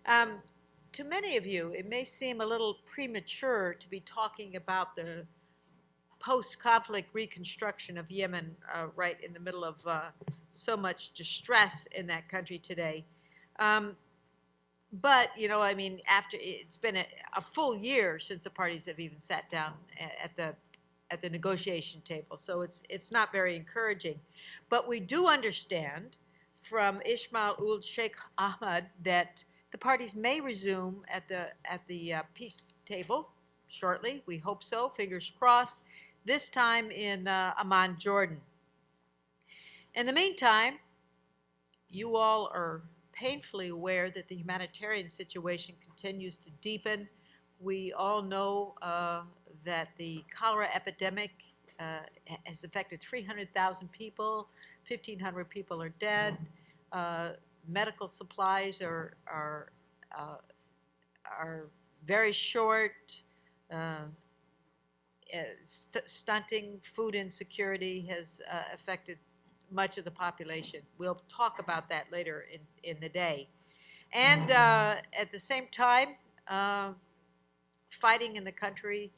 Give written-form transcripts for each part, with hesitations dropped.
Um, to many of you, it may seem a little premature to be talking about the post-conflict reconstruction of Yemen, right in the middle of so much distress in that country today. Um, but, I mean, after it's been a full year since the parties have even sat down at the negotiation table, so it's not very encouraging. But we do understand from Ismail ul Sheikh Ahmad that the parties may resume at the peace table shortly. We hope so. Fingers crossed. This time in Amman, Jordan. In the meantime, you all are painfully aware that the humanitarian situation continues to deepen. We all know that the cholera epidemic has affected 300,000 people, 1,500 people are dead. Medical supplies uh, are very short. Uh, Stunting food insecurity has affected much of the population. We'll talk about that later in the day. And at the same time, uh, fighting in the country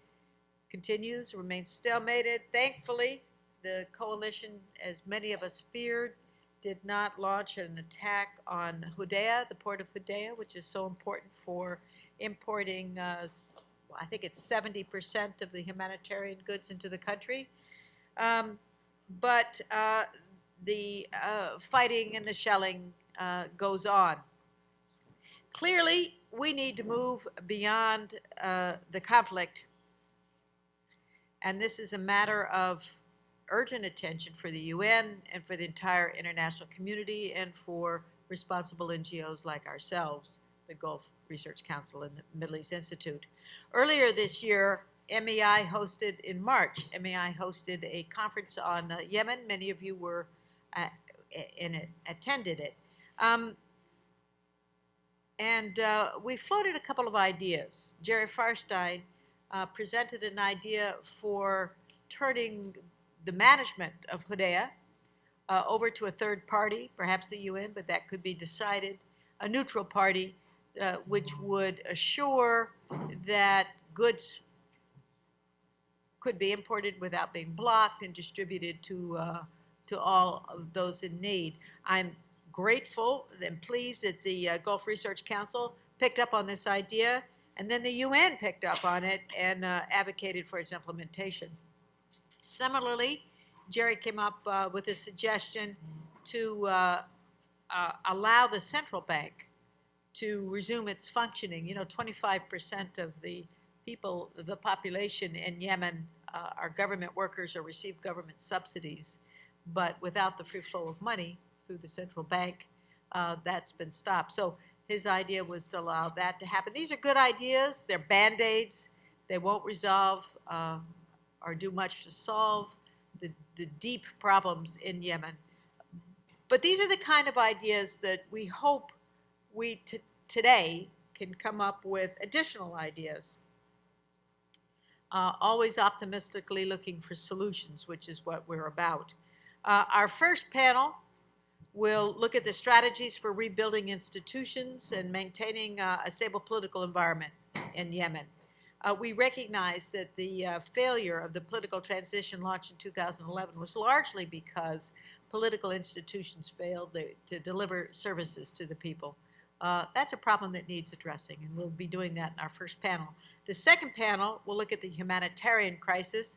continues, remains stalemated. Thankfully, the coalition, as many of us feared, did not launch an attack on Hudaydah, the port of Hudaydah, which is so important for importing, I think it's 70% of the humanitarian goods into the country. But the fighting and the shelling goes on. Clearly, we need to move beyond the conflict, and this is a matter of urgent attention for the UN and for the entire international community and for responsible NGOs like ourselves, the Gulf Research Council and the Middle East Institute. Earlier this year, MEI hosted, in March, MEI hosted a conference on Yemen. Many of you were in it, attended it. And we floated a couple of ideas. Jerry Farstein presented an idea for turning the management of Hudaydah over to a third party, perhaps the UN, but that could be decided, a neutral party, which would assure that goods could be imported without being blocked and distributed to all of those in need. I'm grateful and pleased that the Gulf Research Council picked up on this idea, and then the UN picked up on it and advocated for its implementation. Similarly, Jerry came up with a suggestion to allow the central bank to resume its functioning. 25% of the people, the population in Yemen are government workers or receive government subsidies, but without the free flow of money through the central bank, that's been stopped. So his idea was to allow that to happen. These are good ideas. They're Band-Aids. They won't resolve or do much to solve the deep problems in Yemen. But these are the kind of ideas that we hope we today can come up with additional ideas. Always optimistically looking for solutions, which is what we're about. Our first panel will look at the strategies for rebuilding institutions and maintaining a stable political environment in Yemen. We recognize that the failure of the political transition launched in 2011 was largely because political institutions failed to deliver services to the people. That's a problem that needs addressing, and we'll be doing that in our first panel. The second panel will look at the humanitarian crisis,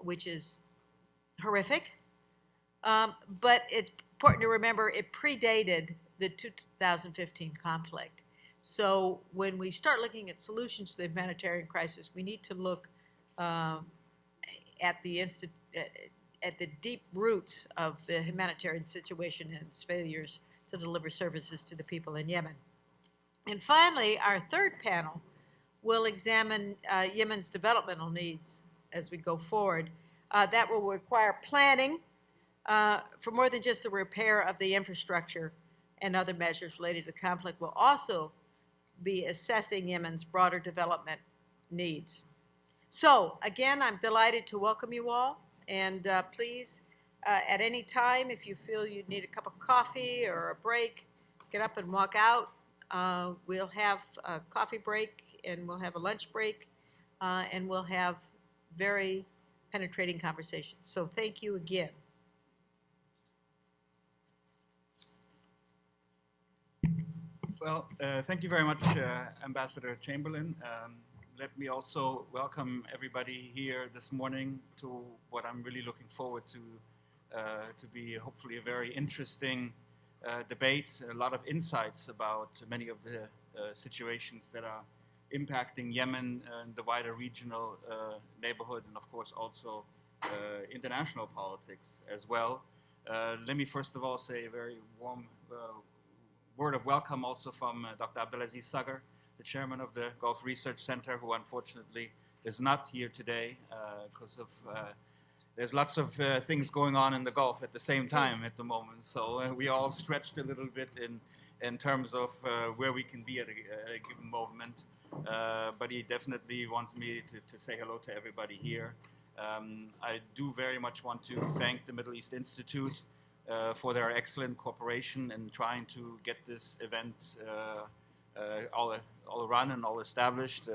which is horrific, but it's important to remember it predated the 2015 conflict. So when we start looking at solutions to the humanitarian crisis, we need to look at the deep roots of the humanitarian situation and its failures to deliver services to the people in Yemen. And finally, our third panel will examine Yemen's developmental needs as we go forward. That will require planning for more than just the repair of the infrastructure and other measures related to the conflict. We'll also be assessing Yemen's broader development needs. So, again, I'm delighted to welcome you all, and please, at any time, if you feel you need a cup of coffee or a break, get up and walk out. We'll have a coffee break and we'll have a lunch break and we'll have very penetrating conversations. So thank you again. Well, thank you very much, Ambassador Chamberlain. Let me also welcome everybody here this morning to what I'm really looking forward to be hopefully a very interesting debate, a lot of insights about many of the situations that are impacting Yemen and the wider regional neighborhood, and of course also international politics as well. Let me first of all say a very warm word of welcome also from Dr. Abdelaziz Sagar, the chairman of the Gulf Research Center, who unfortunately is not here today because of there's lots of things going on in the Gulf at the same time at the moment. So we all stretched a little bit in terms of where we can be at a given moment. But he definitely wants me to say hello to everybody here. I do very much want to thank the Middle East Institute for their excellent cooperation in trying to get this event all run and all established.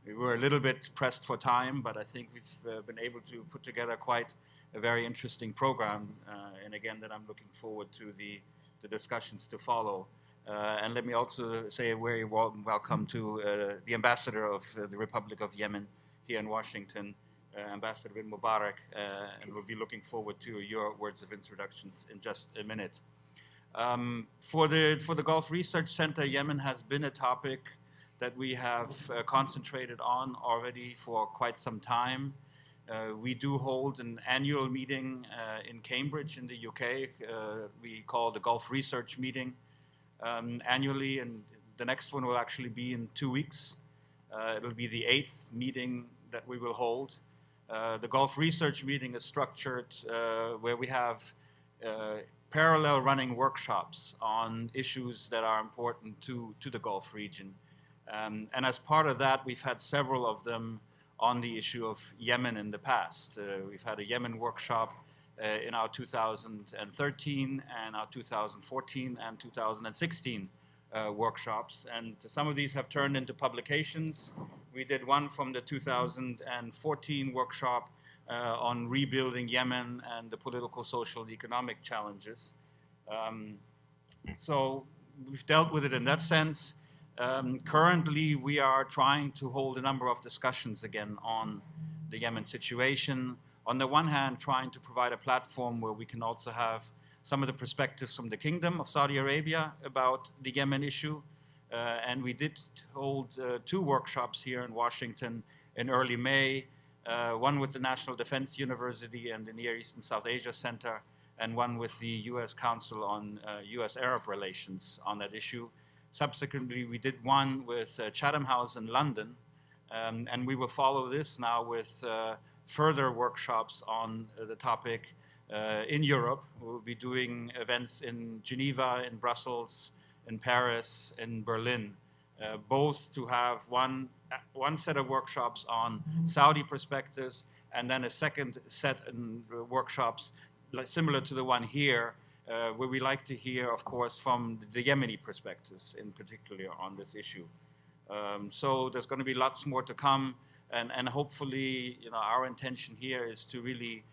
We were a little bit pressed for time, but I think we've been able to put together quite a very interesting program, and again, that I'm looking forward to the discussions to follow. And let me also say a very warm welcome to the ambassador of the Republic of Yemen here in Washington, Ambassador bin Mubarak, and we'll be looking forward to your words of introductions in just a minute. For the Gulf Research Center, Yemen has been a topic that we have concentrated on already for quite some time. We do hold an annual meeting in Cambridge in the UK. We call the Gulf Research Meeting annually, and the next one will actually be in 2 weeks. It'll be the 8th meeting that we will hold. The Gulf Research Meeting is structured where we have parallel running workshops on issues that are important to the Gulf region. And as part of that, we've had several of them on the issue of Yemen in the past. We've had a Yemen workshop in our 2013 and our 2014 and 2016 workshops, and some of these have turned into publications. We did one from the 2014 workshop on rebuilding Yemen and the political, social, and economic challenges. So we've dealt with it in that sense. Currently, we are trying to hold a number of discussions again on the Yemen situation. On the one hand, trying to provide a platform where we can also have some of the perspectives from the Kingdom of Saudi Arabia about the Yemen issue. And we did hold 2 workshops here in Washington in early May, one with the National Defense University and the Near East and South Asia Center, and one with the U.S. Council on U.S.-Arab Relations on that issue. Subsequently, we did one with Chatham House in London, and we will follow this now with further workshops on the topic in Europe. We'll be doing events in Geneva, in Brussels, in Paris, in Berlin, both to have one set of workshops on Saudi perspectives, and then a second set of workshops similar to the one here, where we like to hear, of course, from the Yemeni perspectives, in particular on this issue. So there's going to be lots more to come, and hopefully, our intention here is to really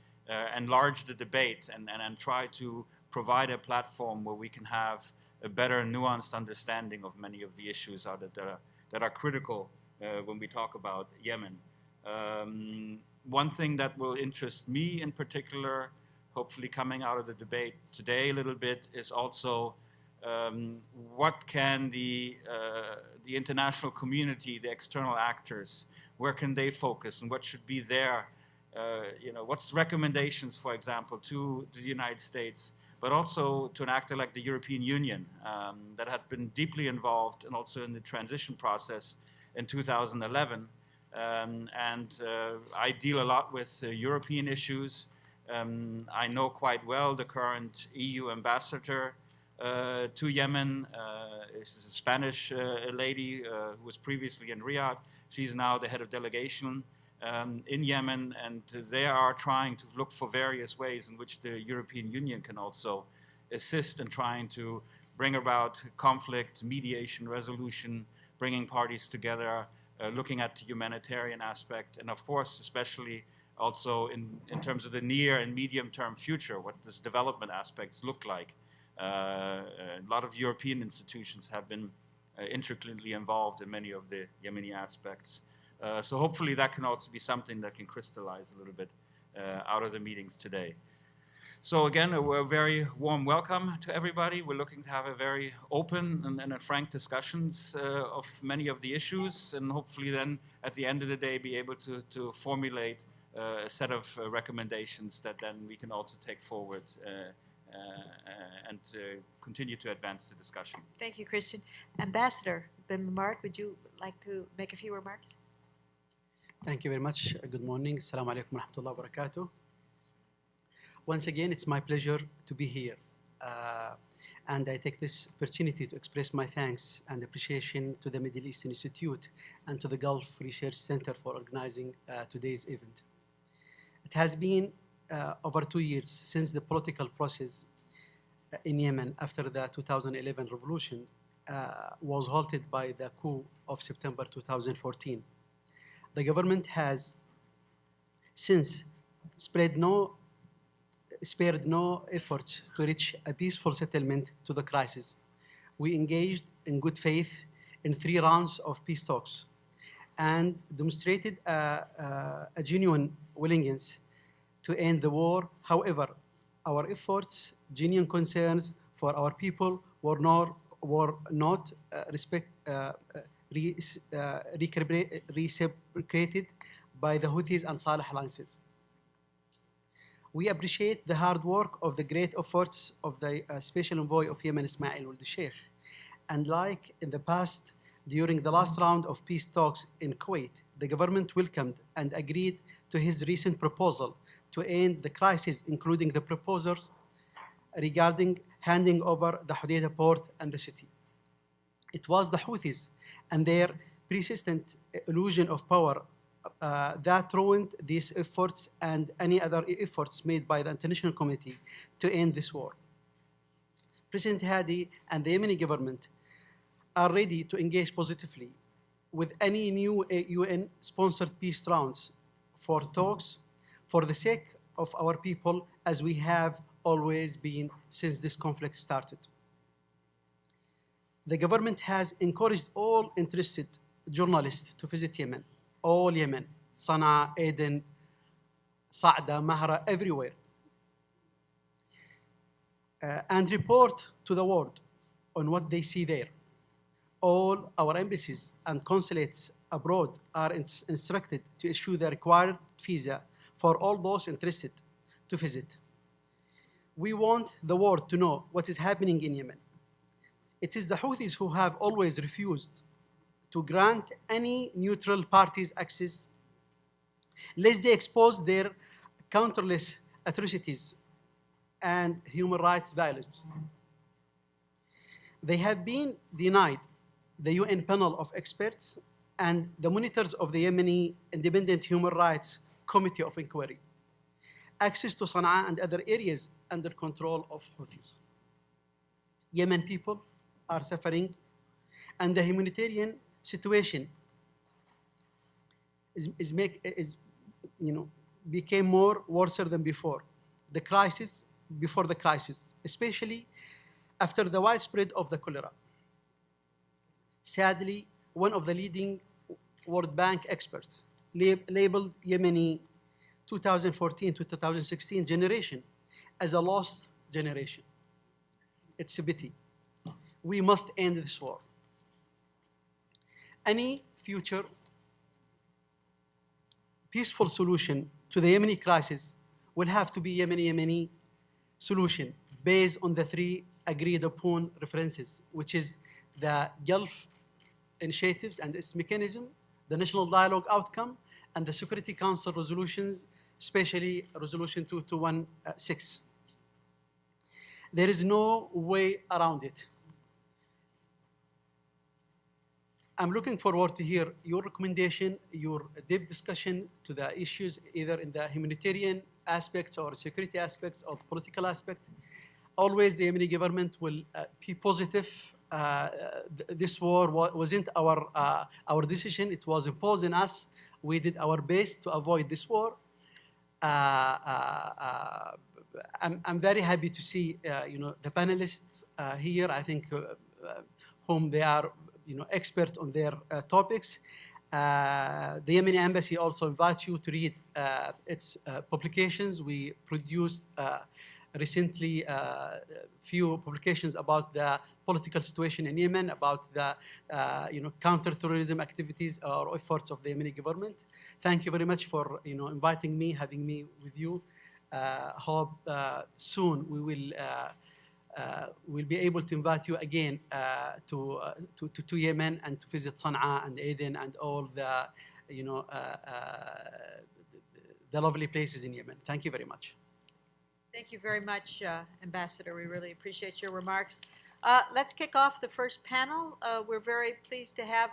enlarge the debate and try to provide a platform where we can have a better nuanced understanding of many of the issues that are critical when we talk about Yemen. One thing that will interest me in particular, hopefully coming out of the debate today a little bit, is also what can the international community, the external actors, where can they focus, and what should be their, what's recommendations, for example, to the United States, but also to an actor like the European Union that had been deeply involved and also in the transition process in 2011. I deal a lot with European issues. I know quite well the current EU ambassador to Yemen. Is a Spanish lady who was previously in Riyadh. She's now the head of delegation in Yemen, and they are trying to look for various ways in which the European Union can also assist in trying to bring about conflict, mediation, resolution, bringing parties together, looking at the humanitarian aspect, and of course, especially also in terms of the near and medium-term future, what does development aspects look like? A lot of European institutions have been intricately involved in many of the Yemeni aspects. So hopefully that can also be something that can crystallize a little bit out of the meetings today. So again, a very warm welcome to everybody. We're looking to have a very open and a frank discussions of many of the issues, and hopefully then at the end of the day be able to formulate a set of recommendations that then we can also take forward and continue to advance the discussion. Thank you, Christian. Ambassador Ben Mamard, would you like to make a few remarks? Thank you very much. Good morning. Assalamu alaikum wa rahmatullahi wa barakatuh. Once again, it's my pleasure to be here. And I take this opportunity to express my thanks and appreciation to the Middle East Institute and to the Gulf Research Center for organizing today's event. It has been over 2 years since the political process in Yemen after the 2011 revolution was halted by the coup of September 2014. The government has since spared no efforts to reach a peaceful settlement to the crisis. We engaged in good faith in 3 rounds of peace talks and demonstrated a genuine willingness to end the war. However, our efforts, genuine concerns for our people were not reciprocated by the Houthis and Saleh alliances. We appreciate the hard work of the great efforts of the Special Envoy of Yemen, Ismail Ould Sheikh. And like in the past, during the last round of peace talks in Kuwait, the government welcomed and agreed to his recent proposal to end the crisis, including the proposals regarding handing over the Hodeidah port and the city. It was the Houthis and their persistent illusion of power that ruined these efforts and any other efforts made by the international community to end this war. President Hadi and the Yemeni government are ready to engage positively with any new UN-sponsored peace rounds for talks for the sake of our people, as we have always been since this conflict started. The government has encouraged all interested journalists to visit Yemen, all Yemen, Sana'a, Aden, Sa'da, Mahra, everywhere, and report to the world on what they see there. All our embassies and consulates abroad are instructed to issue the required visa for all those interested to visit. We want the world to know what is happening in Yemen. It is the Houthis who have always refused to grant any neutral parties access, lest they expose their countless atrocities and human rights violations. They have been denied the UN panel of experts and the monitors of the Yemeni Independent Human Rights Committee of Inquiry, access to Sana'a and other areas under control of Houthis. Yemen people are suffering, and the humanitarian situation became more worse than before. Before the crisis, especially after the widespread of the cholera. Sadly, one of the leading World Bank experts labeled Yemeni 2014 to 2016 generation as a lost generation. It's a pity. We must end this war. Any future peaceful solution to the Yemeni crisis will have to be Yemeni solution based on the 3 agreed upon references, which is the Gulf initiatives and its mechanism, the national dialogue outcome, and the Security Council resolutions, especially Resolution 2216. There is no way around it. I'm looking forward to hear your recommendation, your deep discussion to the issues, either in the humanitarian aspects or security aspects or political aspect. always the Yemeni government will be positive. This war wasn't our decision; it was imposed on us. We did our best to avoid this war. I'm very happy to see the panelists here. I think whom they are expert on their topics. The Yemeni embassy also invites you to read its publications. We produced recently few publications about the political situation in Yemen, about the counter-terrorism activities or efforts of the Yemeni government. Thank you very much for inviting me, having me with you. Hope soon we will we'll be able to invite you again to Yemen and to visit Sana'a and Aden and all the the lovely places in Yemen. Thank you very much. Thank you very much, Ambassador. We really appreciate your remarks. Let's kick off the first panel. We're very pleased to have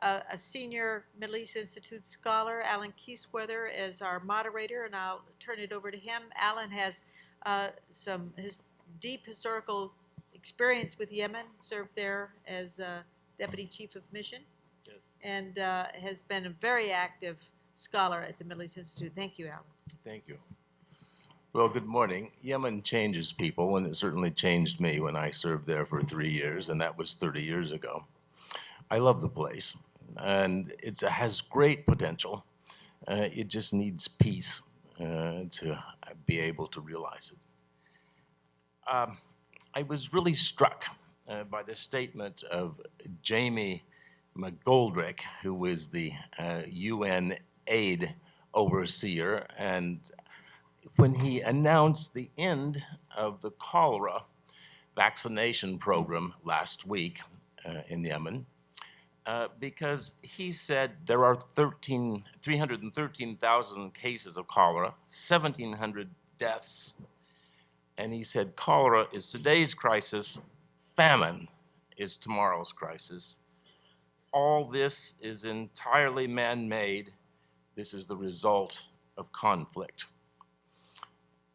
a senior Middle East Institute scholar, Alan Kiesweather, as our moderator, and I'll turn it over to him. Alan has his deep historical experience with Yemen, served there as Deputy Chief of Mission, yes, and has been a very active scholar at the Middle East Institute. Thank you, Alan. Thank you. Well, good morning. Yemen changes people, and it certainly changed me when I served there for 3 years, and that was 30 years ago. I love the place, and it has great potential. It just needs peace to be able to realize it. I was really struck by the statement of Jamie McGoldrick, who is the UN aid overseer, and when he announced the end of the cholera vaccination program last week in Yemen, because he said there are 313,000 cases of cholera, 1,700 deaths, and he said cholera is today's crisis, famine is tomorrow's crisis. All this is entirely man-made. This is the result of conflict.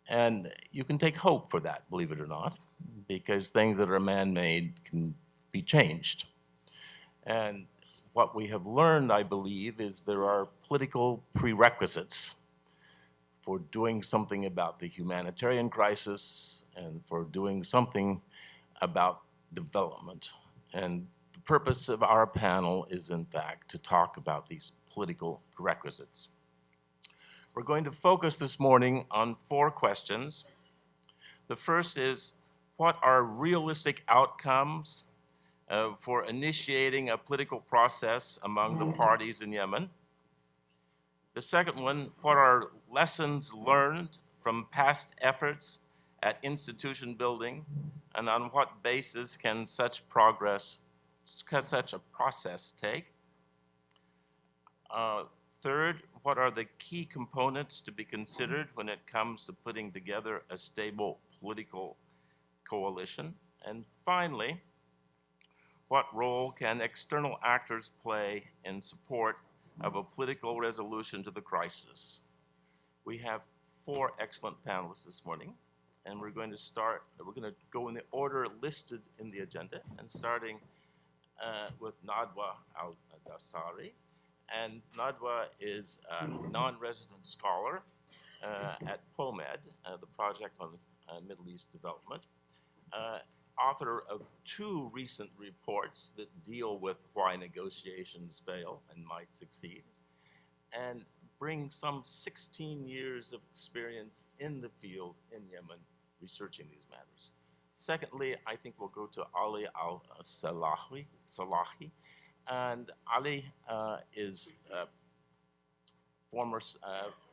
And you can take hope for that, believe it or not, because things that are man-made can be changed. And what we have learned, I believe, is there are political prerequisites for doing something about the humanitarian crisis and for doing something about development. And the purpose of our panel is, in fact, to talk about these political prerequisites. We're going to focus this morning on 4 questions. The first is, what are realistic outcomes for initiating a political process among the parties in Yemen? The second one, what are lessons learned from past efforts at institution building, and on what basis can such a process take? Third, what are the key components to be considered when it comes to putting together a stable political coalition? And finally, what role can external actors play in support of a political resolution to the crisis? We have 4 excellent panelists this morning, and we're going to go in the order listed in the agenda, and starting with Nadwa Al-Dasari. And Nadwa is a non-resident scholar at POMED, the Project on Middle East Development, author of 2 recent reports that deal with why negotiations fail and might succeed, and brings some 16 years of experience in the field in Yemen researching these matters. Secondly, I think we'll go to Ali Al-Salahi. And Ali is a former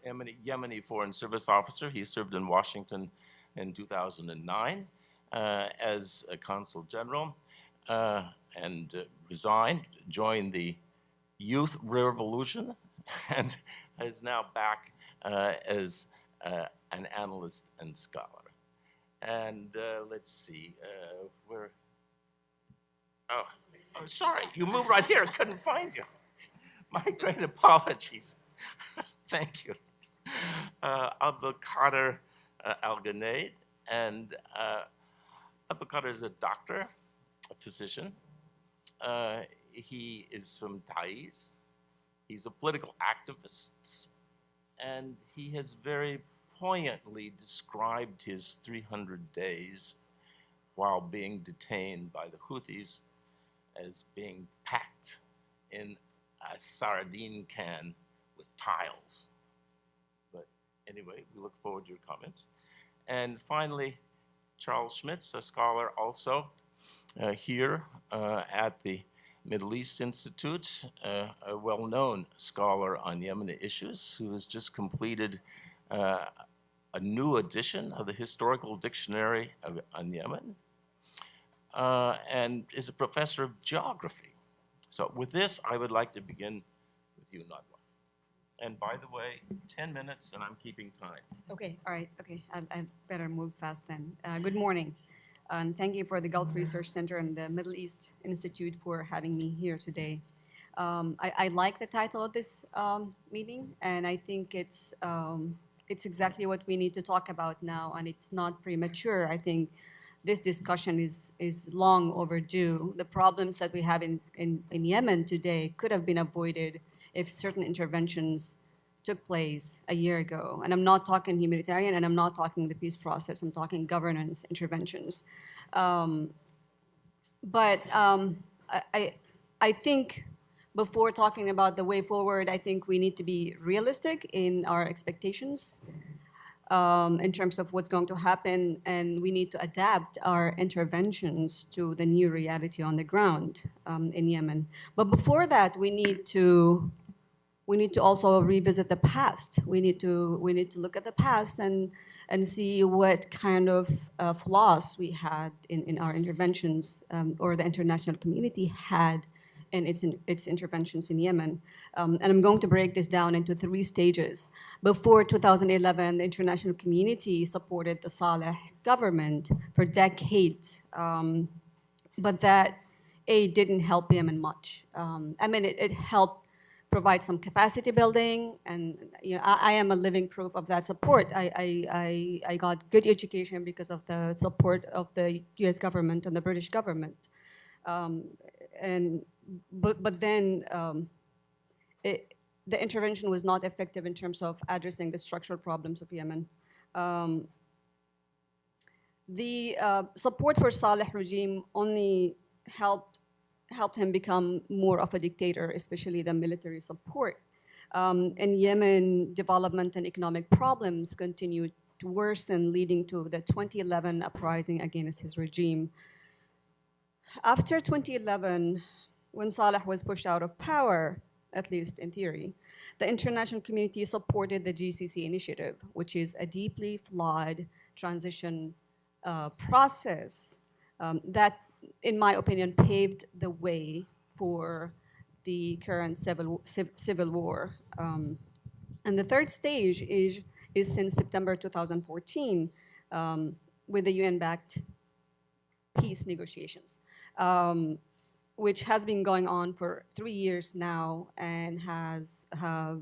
Yemeni Foreign Service officer. He served in Washington in 2009 as a consul general and resigned, joined the Youth Revolution, and is now back as an analyst and scholar. And let's see, I'm sorry, you moved right here. I couldn't find you. My great apologies. Thank you. Abdul Qadir Al-Ghaneid, And Abdul Qadir is a doctor, a physician. He is from Taiz. He's a political activist, and he has very poignantly described his 300 days while being detained by the Houthis as being packed in a sardine can with tiles. But anyway, we look forward to your comments. And finally, Charles Schmitz, a scholar also here at the Middle East Institute, a well-known scholar on Yemeni issues, who has just completed a new edition of the Historical Dictionary on Yemen, and is a professor of geography. So with this, I would like to begin with you, Nadwa. And by the way, 10 minutes, and I'm keeping time. Okay, all right, okay. I better move fast then. Good morning. And thank you for the Gulf Research Center and the Middle East Institute for having me here today. I like the title of this meeting, and I think it's exactly what we need to talk about now, and it's not premature. I think this discussion is long overdue. The problems that we have in Yemen today could have been avoided if certain interventions took place a year ago. And I'm not talking humanitarian, and I'm not talking the peace process. I'm talking governance interventions. I think before talking about the way forward, I think we need to be realistic in our expectations in terms of what's going to happen, and we need to adapt our interventions to the new reality on the ground in Yemen. But before that, we need to also revisit the past. We need to look at the past and see what kind of flaws we had in our interventions, or the international community had in its interventions in Yemen. And I'm going to break this down into 3 stages. Before 2011, the international community supported the Saleh government for decades, but that aid didn't help Yemen much. I mean, it helped provide some capacity building, and I am a living proof of that support. I got good education because of the support of the U.S. government and the British government, but then the intervention was not effective in terms of addressing the structural problems of Yemen. The support for Saleh regime only helped him become more of a dictator, especially the military support. In Yemen, development and economic problems continued to worsen, leading to the 2011 uprising against his regime. After 2011, when Saleh was pushed out of power, at least in theory, the international community supported the GCC initiative, which is a deeply flawed transition process that, in my opinion, paved the way for the current civil war. And the third stage is since September 2014 with the UN-backed peace negotiations, which has been going on for 3 years now and have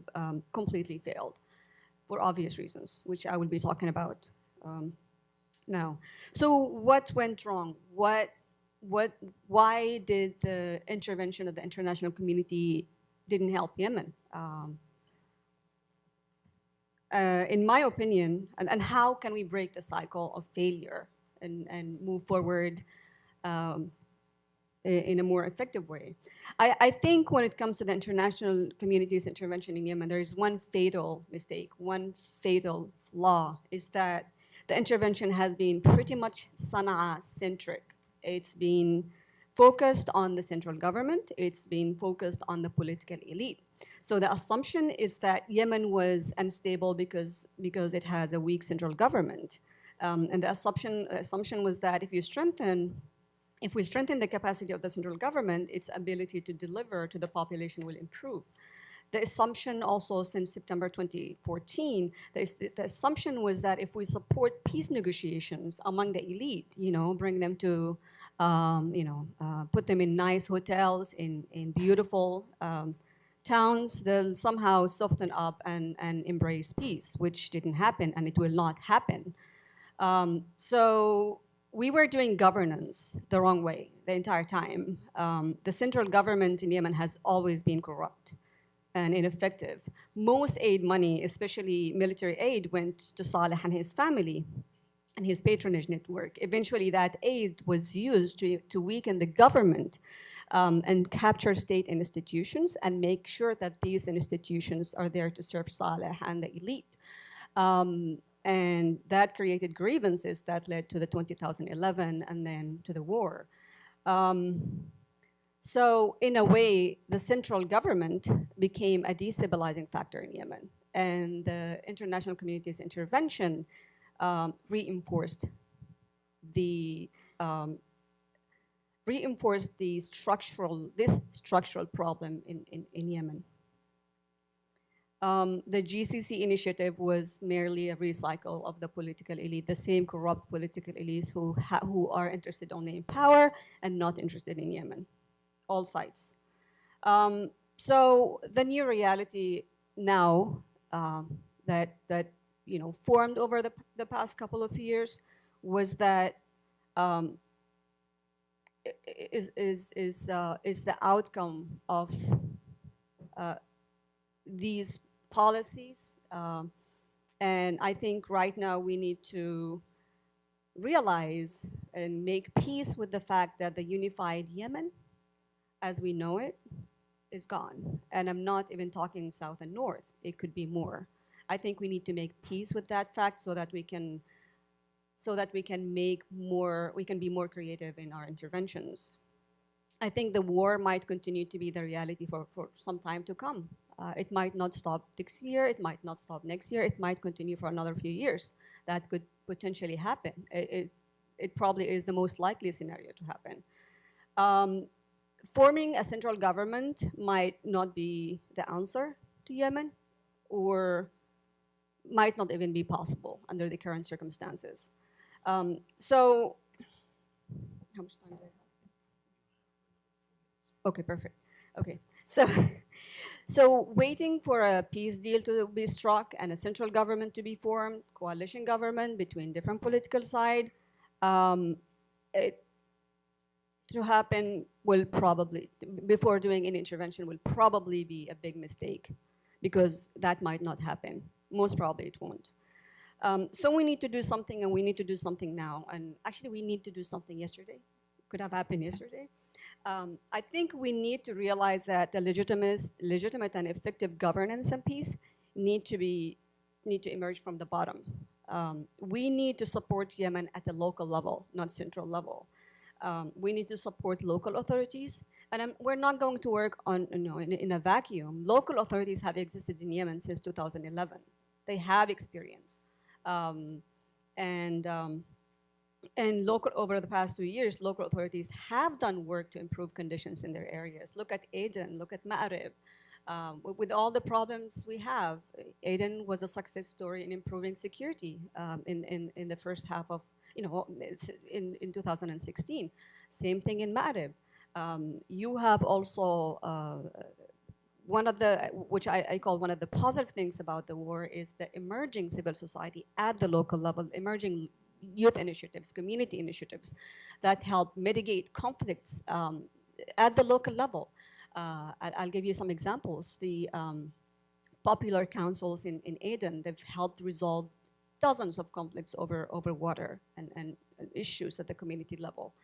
completely failed for obvious reasons, which I will be talking about now. So what went wrong? Why did the intervention of the international community didn't help Yemen? In my opinion, and how can we break the cycle of failure and move forward in a more effective way? I think when it comes to the international community's intervention in Yemen, there is one fatal mistake, one fatal flaw, is that the intervention has been pretty much Sana'a-centric. It's been focused on the central government. It's been focused on the political elite. So the assumption is that Yemen was unstable because it has a weak central government. And the assumption was that if we strengthen the capacity of the central government, its ability to deliver to the population will improve. The assumption also since September 2014, the assumption was that if we support peace negotiations among the elite, bring them to, put them in nice hotels, in beautiful towns, they'll somehow soften up and embrace peace, which didn't happen, and it will not happen. So we were doing governance the wrong way the entire time. The central government in Yemen has always been corrupt and ineffective. Most aid money, especially military aid, went to Saleh and his family and his patronage network. Eventually, that aid was used to weaken the government and capture state institutions and make sure that these institutions are there to serve Saleh and the elite. And that created grievances that led to the 2011 and then to the war. So in a way, the central government became a destabilizing factor in Yemen. And the international community's intervention reinforced the structural problem in Yemen. The GCC initiative was merely a recycle of the political elite, the same corrupt political elites who are interested only in power and not interested in Yemen, all sides. So the new reality now that formed over the past couple of years was that is the outcome of these policies. And I think right now we need to realize and make peace with the fact that the unified Yemen, as we know it, is gone. And I'm not even talking south and north. It could be more. I think we need to make peace with that fact so that we can be more creative in our interventions. I think the war might continue to be the reality for some time to come. It might not stop this year, it might not stop next year, it might continue for another few years. That could potentially happen. It probably is the most likely scenario to happen. Forming a central government might not be the answer to Yemen, or might not even be possible under the current circumstances. So, how much time do I have? Okay, perfect. Okay, so waiting for a peace deal to be struck and a central government to be formed, coalition government between different political sides, to happen will probably, before doing any intervention, will probably be a big mistake because that might not happen. Most probably it won't. So we need to do something, and we need to do something now. And actually we need to do something yesterday. Could have happened yesterday. I think we need to realize that the legitimate and effective governance and peace need to emerge from the bottom. We need to support Yemen at the local level, not central level. We need to support local authorities, and we're not going to work on in a vacuum. Local authorities have existed in Yemen since 2011. They have experience, and over the past 2 years, local authorities have done work to improve conditions in their areas. Look at Aden, look at Ma'arib. With all the problems we have, Aden was a success story in improving security in the first half of, in 2016. Same thing in Ma'arib. You have also one of the, which I call one of the positive things about the war, is the emerging civil society at the local level, emerging youth initiatives, community initiatives that help mitigate conflicts at the local level. I'll give you some examples. The popular councils in Aden, they've helped resolve dozens of conflicts over water and issues at the community level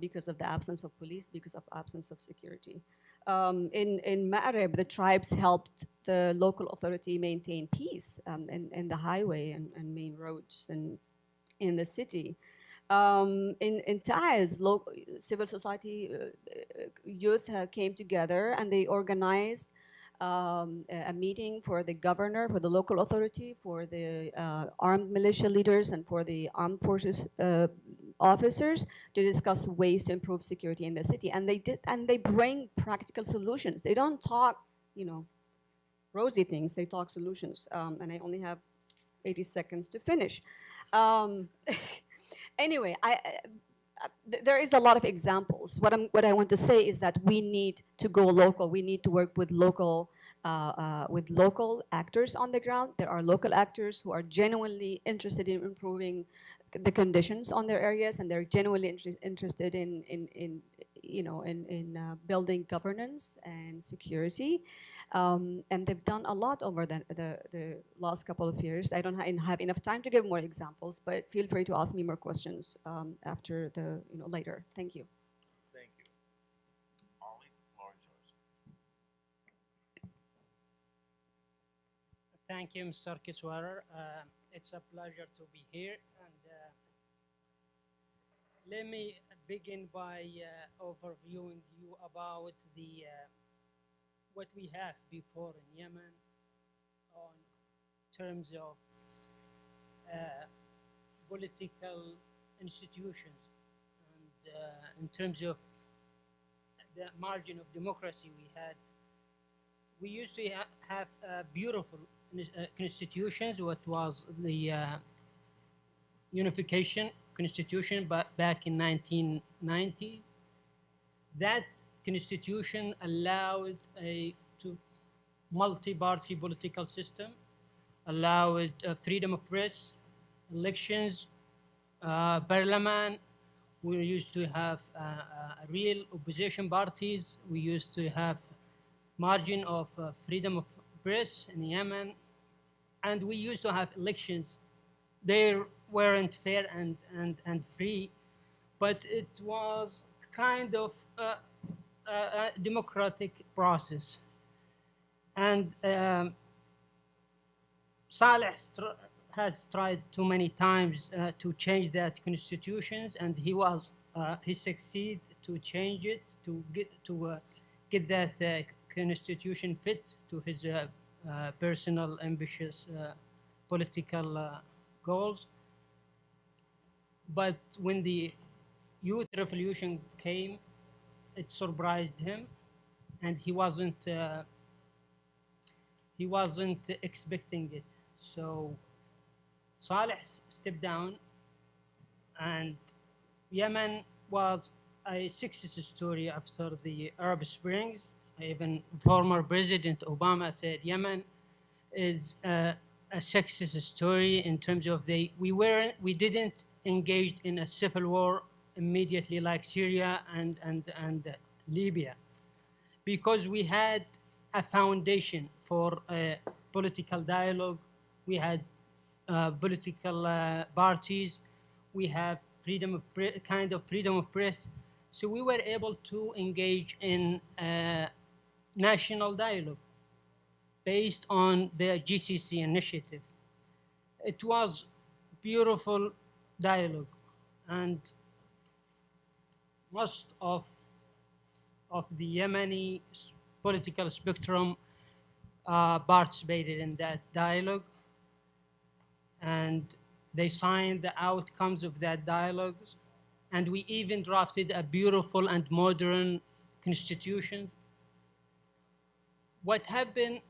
because of the absence of police, because of absence of security. In Ma'arib, the tribes helped the local authority maintain peace in the highway and main roads and in the city. In Taiz, civil society youth came together and they organized a meeting for the governor, for the local authority, for the armed militia leaders, and for the armed forces officers to discuss ways to improve security in the city. And they bring practical solutions. They don't talk, rosy things. They talk solutions. And I only have 80 seconds to finish. Anyway, there is a lot of examples. What I want to say is that we need to go local. We need to work with local actors on the ground. There are local actors who are genuinely interested in improving the conditions on their areas, and they're genuinely interested in building governance and security. And they've done a lot over the last couple of years. I don't have enough time to give more examples, but feel free to ask me more questions after later. Thank you. Thank you. Ollie, the floor is yours. Thank you, Mr. Kiswarer. It's a pleasure to be here. And let me begin by overviewing you about what we have before in Yemen on terms of political institutions and in terms of the margin of democracy we had. We used to have beautiful constitutions, what was the unification constitution, but back in 1990, that constitution allowed a multi-party political system, allowed freedom of press, elections, parliament. We used to have real opposition parties. We used to have margin of freedom of press in Yemen, and we used to have elections. They weren't fair and free, but it was kind of a democratic process. And Saleh has tried too many times to change that constitutions, and he succeeded to change it to get that constitution fit to his personal ambitious political goals. But when the youth revolution came, it surprised him, and he wasn't expecting it. So Saleh stepped down, and Yemen was a success story after the Arab Springs. Even former President Obama said Yemen is a success story in terms of we didn't engage in a civil war immediately like Syria and Libya, because we had a foundation for political dialogue. We had political parties. We have kind of freedom of press. So we were able to engage in national dialogue based on the GCC initiative. It was beautiful dialogue, and most of the Yemeni political spectrum participated in that dialogue, and they signed the outcomes of that dialogue, and we even drafted a beautiful and modern constitution. What happened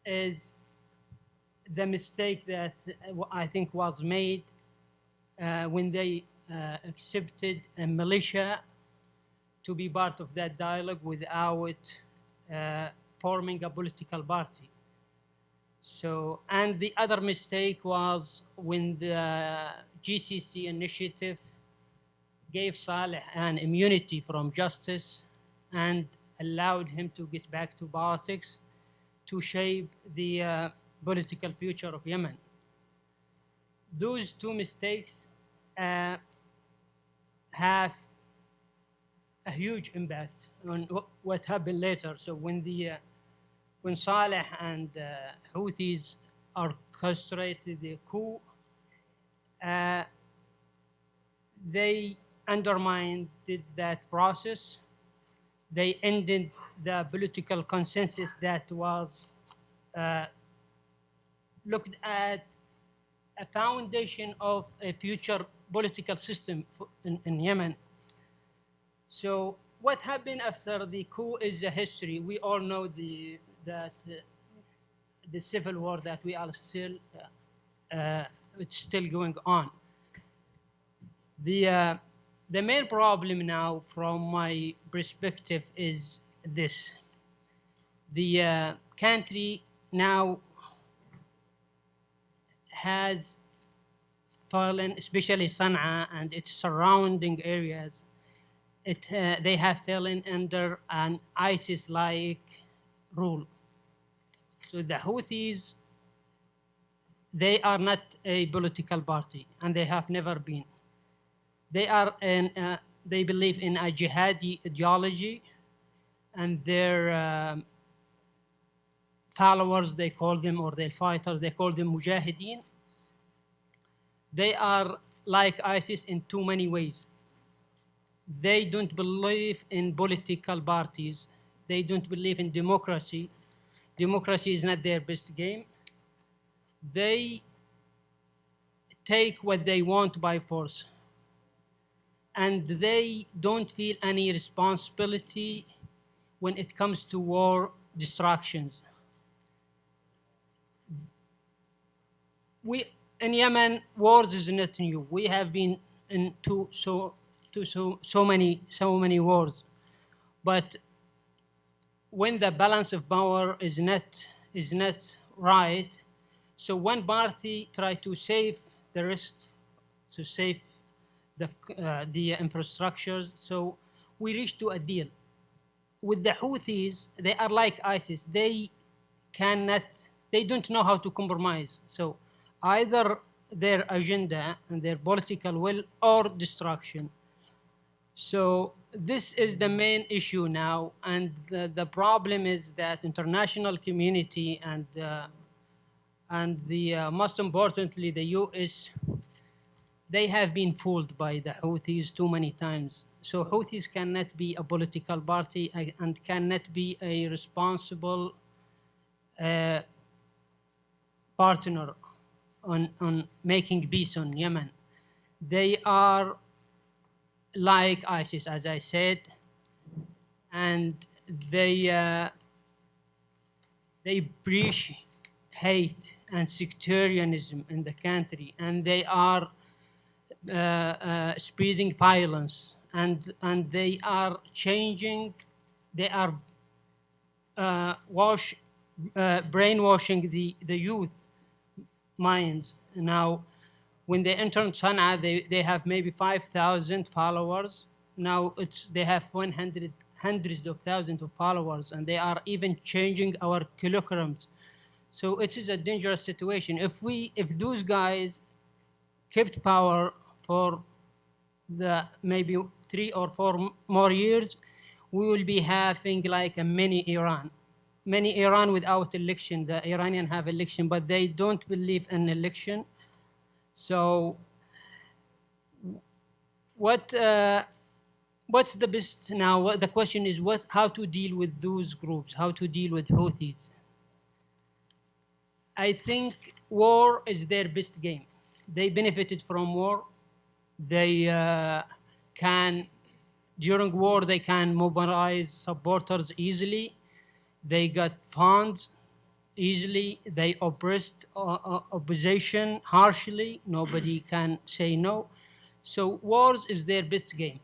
is the mistake that I think was made when they accepted a militia to be part of that dialogue without forming a political party. So, and the other mistake was when the GCC initiative gave Saleh an immunity from justice and allowed him to get back to politics to shape the political future of Yemen. Those two mistakes have a huge impact on what happened later. So when Saleh and Houthis orchestrated the coup, they undermined that process. They ended the political consensus that was looked at a foundation of a future political system in Yemen. So what happened after the coup is a history. We all know that the civil war that we are still it's still going on. The main problem now, from my perspective, is this: the country now has fallen, especially Sana'a and its surrounding areas. They have fallen under an ISIS-like rule. So the Houthis, they are not a political party, and they have never been. They believe in a jihadi ideology, and their followers, they call them, or their fighters, they call them mujahideen. They are like ISIS in too many ways. They don't believe in political parties. They don't believe in democracy. Democracy is not their best game. They take what they want by force. And they don't feel any responsibility when it comes to war distractions. In Yemen, wars is not new. We have been into so many wars. But when the balance of power is not right, so one party try to save the rest, to save the infrastructures. So we reached to a deal. With the Houthis, they are like ISIS. They don't know how to compromise. So either their agenda and their political will or destruction. So this is the main issue now, and the problem is that international community and most importantly the U.S., they have been fooled by the Houthis too many times. So Houthis cannot be a political party and cannot be a responsible partner on making peace on Yemen. They are like ISIS, as I said, and they preach hate and sectarianism in the country, and they are spreading violence, and they are changing, they are brainwashing the youth minds. Now, when they enter Sana'a, they have maybe 5,000 followers. Now they have hundreds of thousands of followers, and they are even changing our curriculums. So it is a dangerous situation. If those guys kept power for the maybe 3 or 4 more years, we will be having like a mini Iran without election. The Iranians have election, but they don't believe in election. So what's the best now? The question is how to deal with those groups, how to deal with Houthis. I think war is their best game. They benefited from war. They during war, they can mobilize supporters easily. They got funds easily. They oppressed opposition harshly. Nobody can say no. So wars is their best game.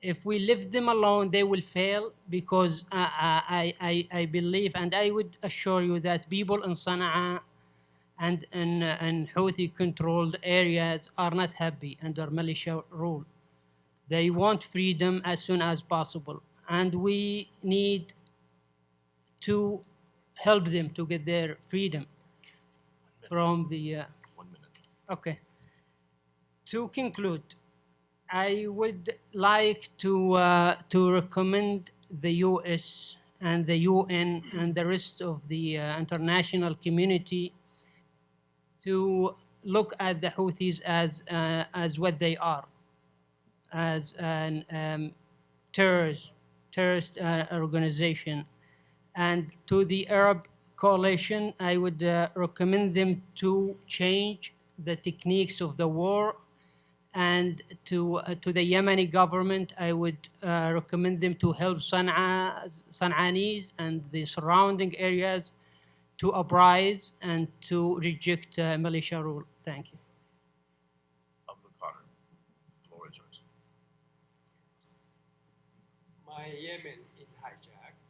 If we leave them alone, they will fail, because I believe, and I would assure you that people in Sana'a and in Houthi-controlled areas are not happy under militia rule. They want freedom as soon as possible, and we need to help them to get their freedom from the... 1 minute. Okay. To conclude, I would like to recommend the U.S. and the UN and the rest of the international community to look at the Houthis as what they are, as an terrorist organization. And to the Arab coalition, I would recommend them to change the techniques of the war. And to the Yemeni government, I would recommend them to help San'anis and the surrounding areas to uprise and to reject militia rule. Thank you. Abdul Qadir, the floor is yours. My Yemen is hijacked.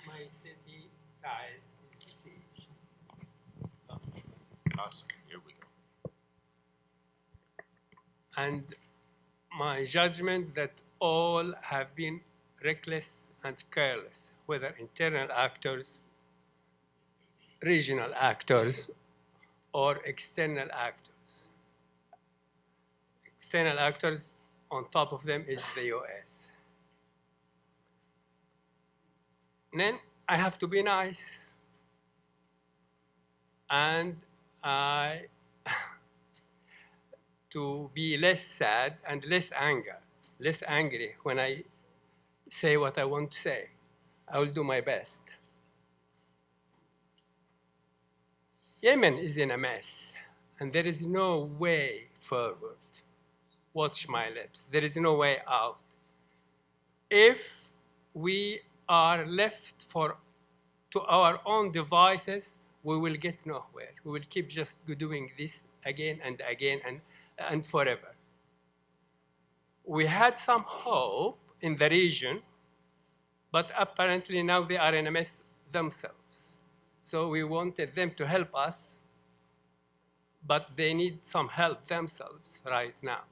My city Taiz is besieged. Awesome. Here we go. and my judgment that all have been reckless and careless, whether internal actors, regional actors, or external actors. External actors, on top of them is the US. And then I have to be nice. And to be less sad and less angry when I say what I want to say. I will do my best. Yemen is in a mess, and there is no way forward. Watch my lips. There is no way out. If we are left to our own devices, we will get nowhere. We will keep just doing this again and again and forever. We had some hope in the region, but apparently now they are in a mess themselves. So we wanted them to help us, but they need some help themselves right now.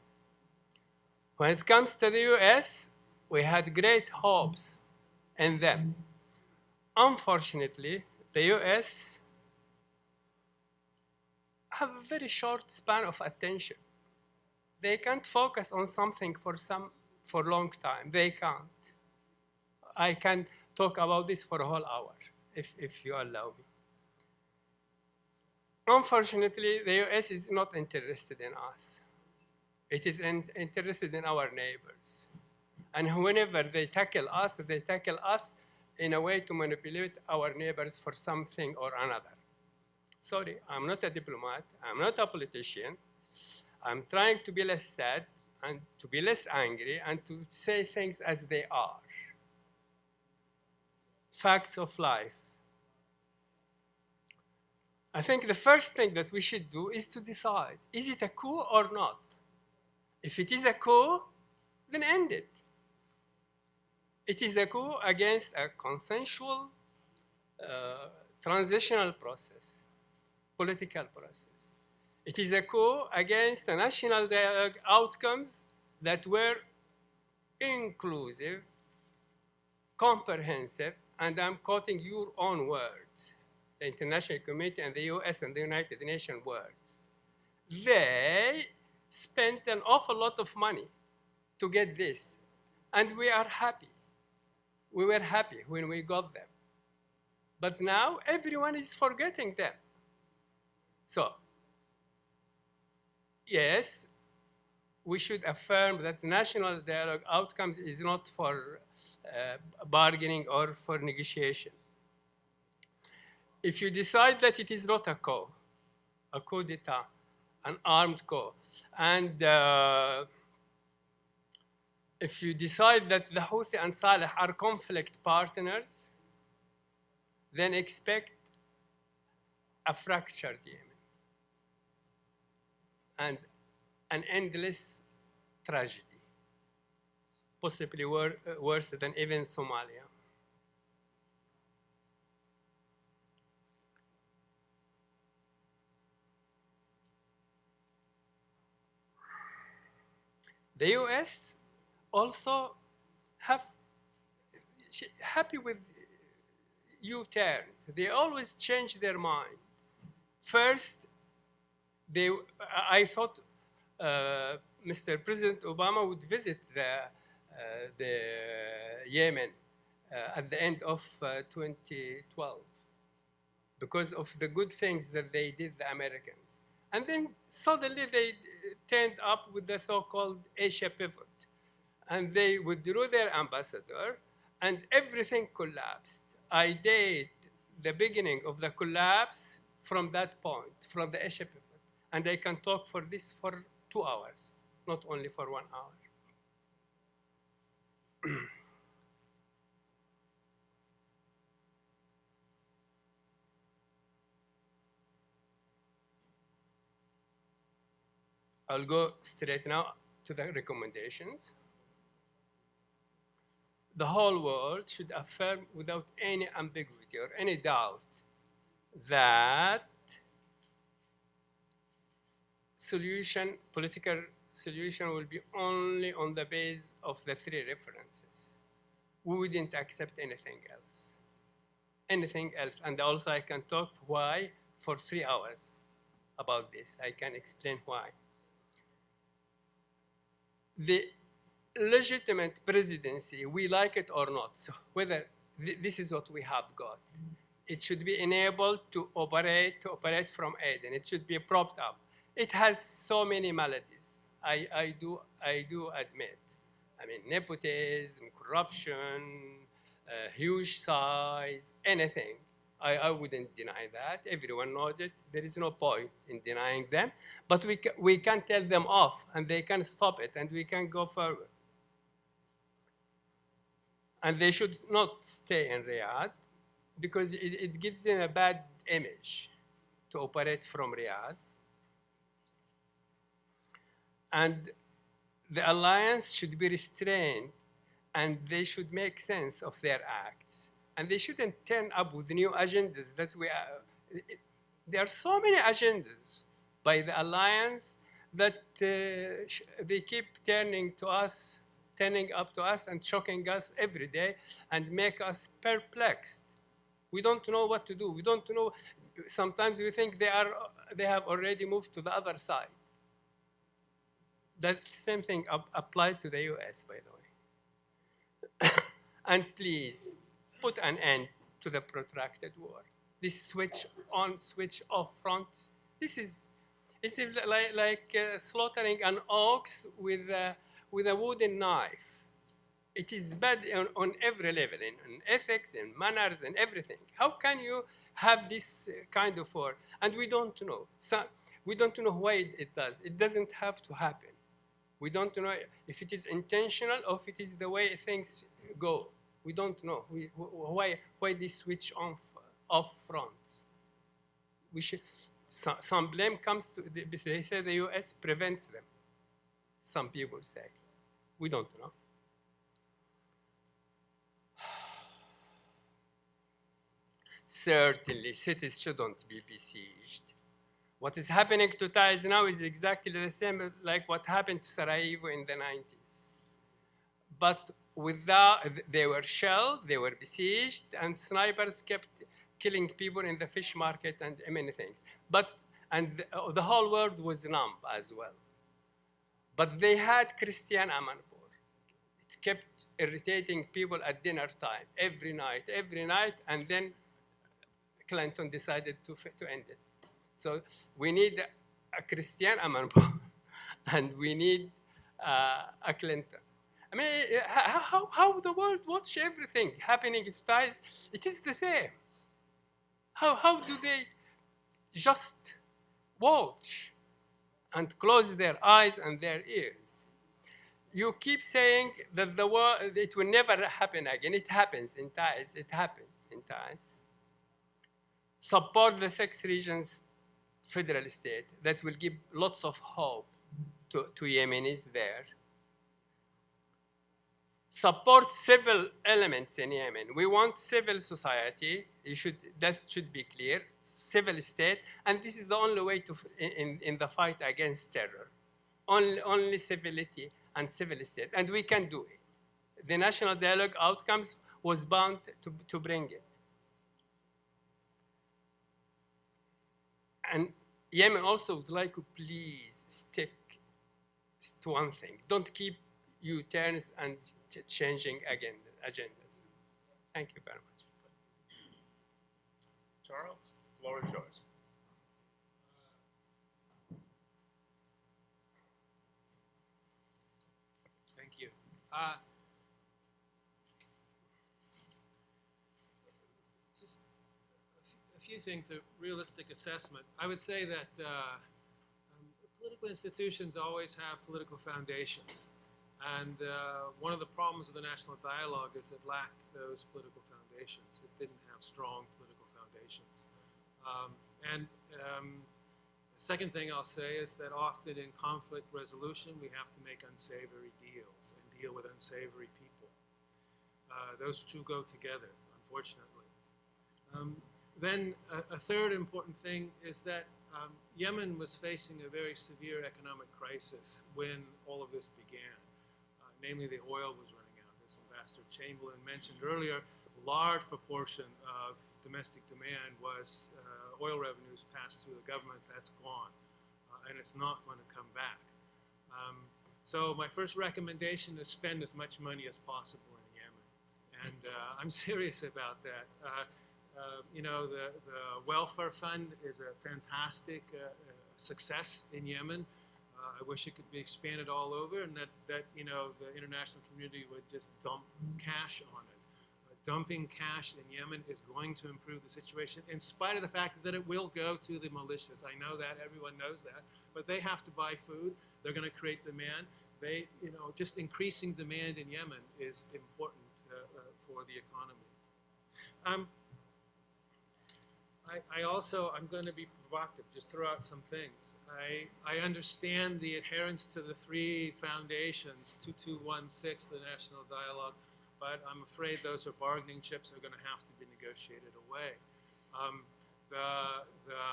When it comes to the US, we had great hopes in them. Unfortunately, the US have a very short span of attention. They can't focus on something for a long time. They can't. I can talk about this for a whole hour, if you allow me. Unfortunately, the US is not interested in us. It is interested in our neighbors. And whenever they tackle us in a way to manipulate our neighbors for something or another. Sorry, I'm not a diplomat. I'm not a politician. I'm trying to be less sad and to be less angry and to say things as they are. Facts of life. I think the first thing that we should do is to decide, is it a coup or not? If it is a coup, then end it. It is a coup against a consensual transitional process, political process. It is a coup against a national dialogue outcomes that were inclusive, comprehensive, and I'm quoting your own words, the international community and the US and the United Nations words. They spent an awful lot of money to get this, and we are happy. We were happy when we got them. But now everyone is forgetting them. So, yes, we should affirm that national dialogue outcomes is not for bargaining or for negotiation. If you decide that it is not a coup d'etat, an armed coup, and if you decide that the Houthi and Saleh are conflict partners, then expect a fractured Yemen and an endless tragedy, possibly worse than even Somalia. The US also happy with U-turns. They always change their mind. First, I thought Mr. President Obama would visit the Yemen at the end of 2012 because of the good things that they did, the Americans. And then suddenly they turned up with the so-called Asia pivot. And they withdrew their ambassador, and everything collapsed. I date the beginning of the collapse from that point, from the Asia pivot. And I can talk for this for 2 hours, not only for 1 hour. I'll go straight now to the recommendations. The whole world should affirm without any ambiguity or any doubt that political solution will be only on the base of the three references. We wouldn't accept anything else. Anything else. And also I can talk why for 3 hours about this. I can explain why. The legitimate presidency, we like it or not, so whether this is what we have got. It should be enabled to operate from Aden. It should be propped up. It has so many maladies. I do admit. I mean, nepotism, corruption, huge size, anything. I wouldn't deny that. Everyone knows it. There is no point in denying them. But we can tell them off, and they can stop it, and we can go forward. And they should not stay in Riyadh, because it gives them a bad image to operate from Riyadh. And the alliance should be restrained, and they should make sense of their acts. And they shouldn't turn up with new agendas that there are so many agendas by the alliance that they keep turning up to us and shocking us every day and make us perplexed. We don't know what to do. We don't know. Sometimes we think they have already moved to the other side. That same thing applied to the US, by the way. And please, put an end to the protracted war. This switch on, switch off fronts, this is like slaughtering an ox with a wooden knife. It is bad on every level, in ethics, in manners, and everything. How can you have this kind of war? And we don't know. So we don't know why it does. It doesn't have to happen. We don't know if it is intentional or if it is the way things go. We don't know why this switch on off fronts. We should. Some blame comes to. They say the U.S. prevents them. Some people say. We don't know. Certainly, cities shouldn't be besieged. What is happening to Taiz now is exactly the same like what happened to Sarajevo in the 90s. But they were shelled, they were besieged, and snipers kept killing people in the fish market and many things. And the whole world was numb as well. But they had Christian Amanpour. It kept irritating people at dinner time, every night, and then Clinton decided to end it. So we need a Christian Amanpour, and we need a Clinton. I mean, how the world watch everything happening to Taiz? It is the same. How do they just watch and close their eyes and their ears? You keep saying that the war, it will never happen again. It happens in Taiz. It happens in Taiz. Support the 6 regions federal state. That will give lots of hope to Yemenis there. Support civil elements in Yemen. We want civil society. That should be clear. Civil state, and this is the only way to in the fight against terror. Only civility and civil state, and we can do it. The national dialogue outcomes was bound to bring it. And Yemen also would like to please stick to one thing. Don't keep U-turns and changing agendas. Thank you very much. Charles, the floor is yours. Thank you. Just a few things, a realistic assessment. I would say that political institutions always have political foundations. And one of the problems of the national dialogue is it lacked those political foundations. It didn't have strong political foundations. The second thing I'll say is that often in conflict resolution, we have to make unsavory deals and deal with unsavory people. Those two go together, unfortunately. Then a third important thing is that Yemen was facing a very severe economic crisis when all of this began. Namely, the oil was running out. As Ambassador Chamberlain mentioned earlier, a large proportion of domestic demand was oil revenues passed through the government. That's gone, and it's not going to come back. So my first recommendation is spend as much money as possible in Yemen, and I'm serious about that. You know, the welfare fund is a fantastic success in Yemen. I wish it could be expanded all over, and that you know, the international community would just dump cash on it. Dumping cash in Yemen is going to improve the situation, in spite of the fact that it will go to the militias. I know that, everyone knows that, but they have to buy food. They're going to create demand. They, you know, just increasing demand in Yemen is important for the economy. I'm going to be provocative, just throw out some things. I understand the adherence to the three foundations, 2216, the National Dialogue, but I'm afraid those are bargaining chips that are going to have to be negotiated away. The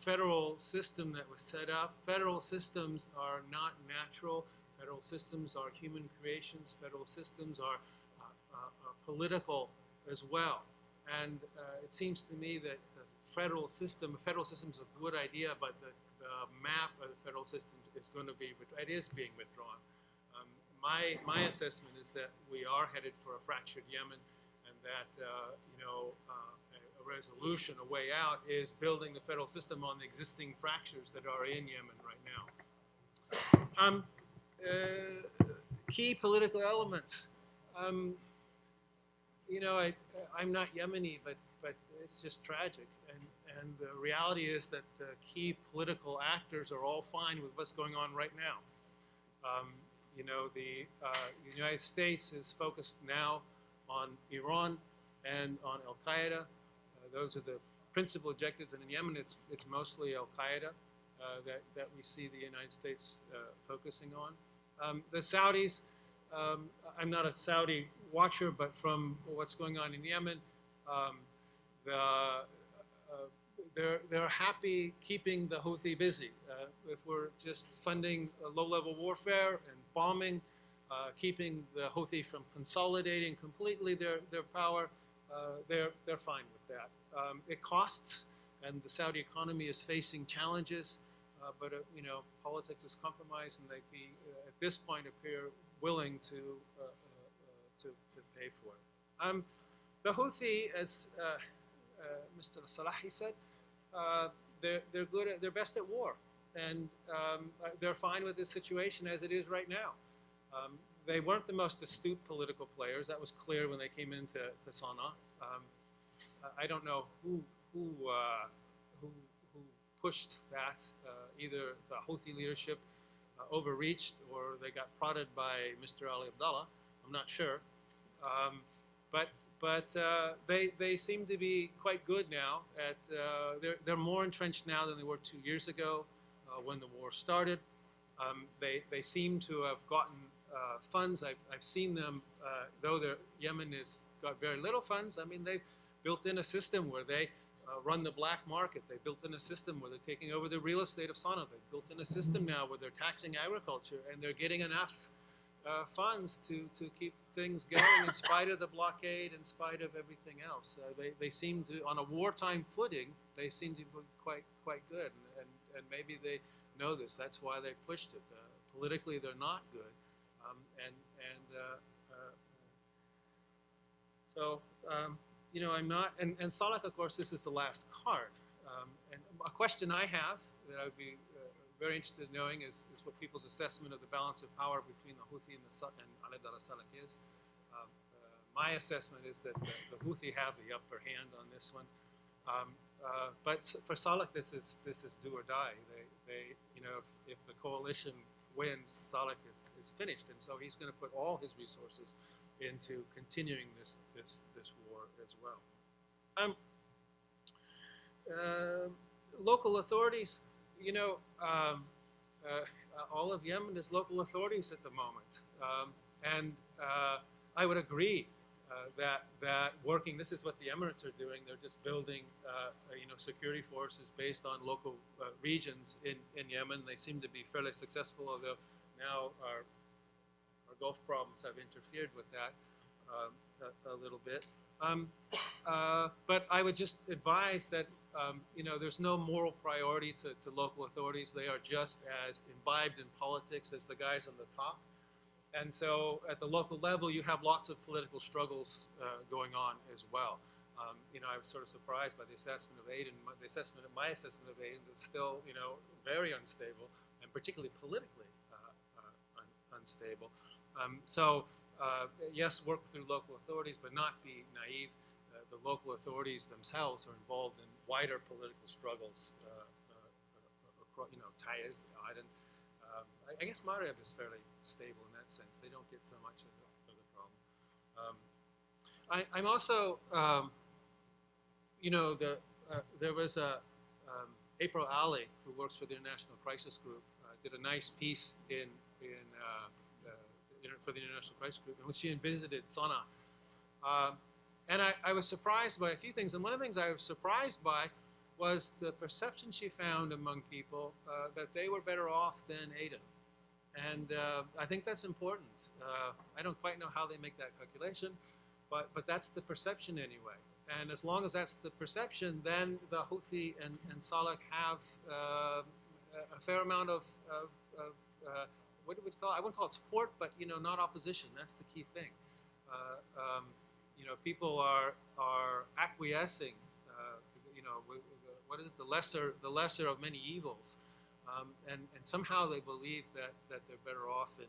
federal system that was set up, federal systems are not natural. Federal systems are human creations. Federal systems are political as well. And it seems to me that the federal system is a good idea, but the map of the federal system is going to be, it is being withdrawn. My assessment is that we are headed for a fractured Yemen, and that you know, a resolution, a way out, is building the federal system on the existing fractures that are in Yemen right now. Key political elements. You know, I'm not Yemeni, but it's just tragic. And the reality is that the key political actors are all fine with what's going on right now. You know, the United States is focused now on Iran and on Al-Qaeda. Those are the principal objectives. And in Yemen, it's mostly Al-Qaeda that we see the United States focusing on. The Saudis, I'm not a Saudi watcher, but from what's going on in Yemen, they're happy keeping the Houthi busy. If we're just funding low-level warfare and bombing, keeping the Houthi from consolidating completely their power, they're fine with that. It costs, and the Saudi economy is facing challenges, but you know, politics is compromise, and they at this point appear willing to pay for it. The Houthi, as Mr. Salahi said, they're good they're best at war, and they're fine with this situation as it is right now. They weren't the most astute political players. That was clear when they came into Sana'a. I don't know who pushed that. Either the Houthi leadership overreached, or they got prodded by Mr. Ali Abdallah. I'm not sure. But they seem to be quite good now. They're more entrenched now than they were 2 years ago when the war started. They seem to have gotten funds. I've seen them, though Yemen has got very little funds. I mean, they've built in a system where they run the black market. They built in a system where they're taking over the real estate of Sana'a. They've built in a system now where they're taxing agriculture, and they're getting enough funds to keep things going in spite of the blockade, in spite of everything else. They seem to, on a wartime footing, they seem to be quite good, and maybe they know this. That's why they pushed it. Politically, they're not good, so you know, I'm not. And Salak, of course, this is the last card. And a question I have that I would be very interested in knowing is what people's assessment of the balance of power between the Houthi and Ali Abdallah Salak is. My assessment is that the Houthi have the upper hand on this one. But for Salak, this is do or die. They you know, if the coalition wins, Salak is finished, and so he's going to put all his resources into continuing this war as well. Local authorities, you know, all of Yemen is local authorities at the moment, and I would agree that working. This is what the Emirates are doing. They're just building, security forces based on local regions in Yemen. They seem to be fairly successful, although now our Gulf problems have interfered with that a little bit. But I would just advise that there's no moral priority to local authorities. They are just as imbibed in politics as the guys on the top. And so at the local level, you have lots of political struggles going on as well. I was sort of surprised by the assessment of Aden. My assessment of Aden is still, very unstable, and particularly politically unstable. Yes, work through local authorities, but not be naive. The local authorities themselves are involved in wider political struggles across, Taiz, Aden. I guess Marib is fairly stable in that sense. They don't get so much of the problem. I'm also, there was April Ali, who works for the International Crisis Group, did a nice piece for the International Crisis Group in which she visited Sana'a. And I was surprised by a few things. And one of the things I was surprised by was the perception she found among people that they were better off than Aden. And I think that's important. I don't quite know how they make that calculation, but that's the perception anyway. And as long as that's the perception, then the Houthi and Saleh have a fair amount of what do we call it? I wouldn't call it support, but not opposition. That's the key thing. People are acquiescing. What is it? The lesser of many evils, and somehow they believe that they're better off in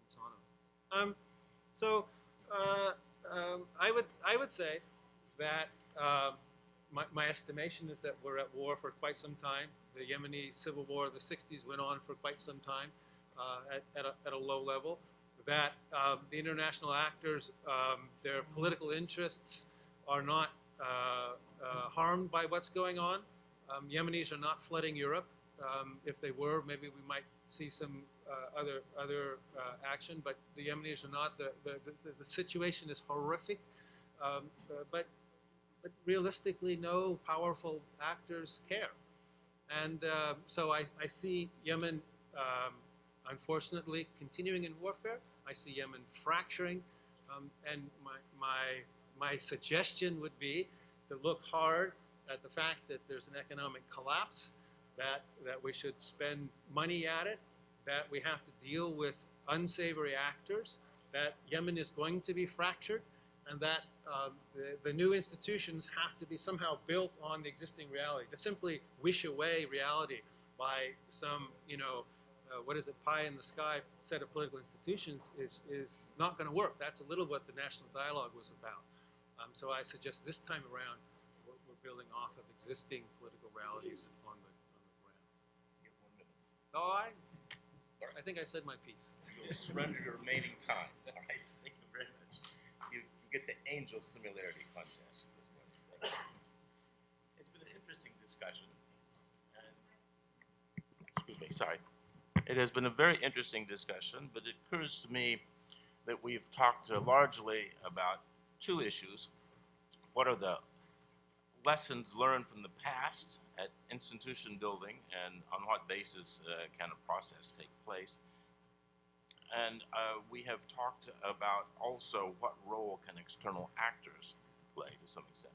Sana'a. I would say that my estimation is that we're at war for quite some time. The Yemeni civil war of the 60s went on for quite some time at a low level. That the international actors, their political interests are not harmed by what's going on. Yemenis are not flooding Europe. If they were, maybe we might see some other action, but the Yemenis are not. The situation is horrific, but realistically, no powerful actors care. And so I see Yemen, unfortunately, continuing in warfare. I see Yemen fracturing, and my suggestion would be to look hard at the fact that there's an economic collapse, that we should spend money at it, that we have to deal with unsavory actors, that Yemen is going to be fractured, and that the new institutions have to be somehow built on the existing reality. To simply wish away reality by some, pie in the sky set of political institutions is not going to work. That's a little what the national dialogue was about. So I suggest this time around we're building off of existing political realities on the ground. You have 1 minute. Oh, I think I said my piece. You'll surrender your remaining time. All right. Thank you very much. You get the angel similarity contest this morning. Thank you. It's been an interesting discussion. And, excuse me, sorry. It has been a very interesting discussion, but it occurs to me that we've talked largely about two issues. What are the lessons learned from the past at institution building, and on what basis can a process take place? And we have talked about also what role can external actors play to some extent.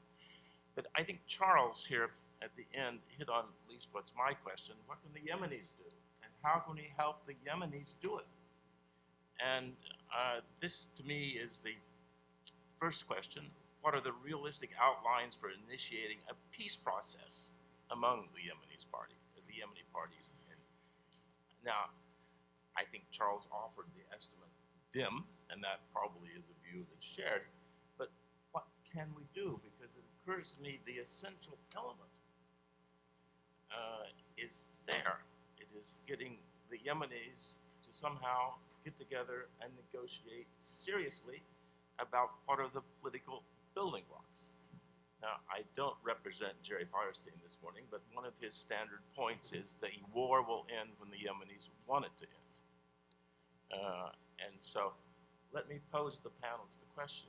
But I think Charles here at the end hit on at least what's my question: what can the Yemenis do? And how can we help the Yemenis do it? And this, to me, is the first question. What are the realistic outlines for initiating a peace process among the Yemeni parties? And now, I think Charles offered the estimate dim, and that probably is a view that's shared. But what can we do? Because it occurs to me the essential element is there. It is getting the Yemenis to somehow get together and negotiate seriously about what are the political building blocks. Now, I don't represent Jerry Firestein this morning, but one of his standard points is the war will end when the Yemenis want it to end. And so let me pose the panelists the question: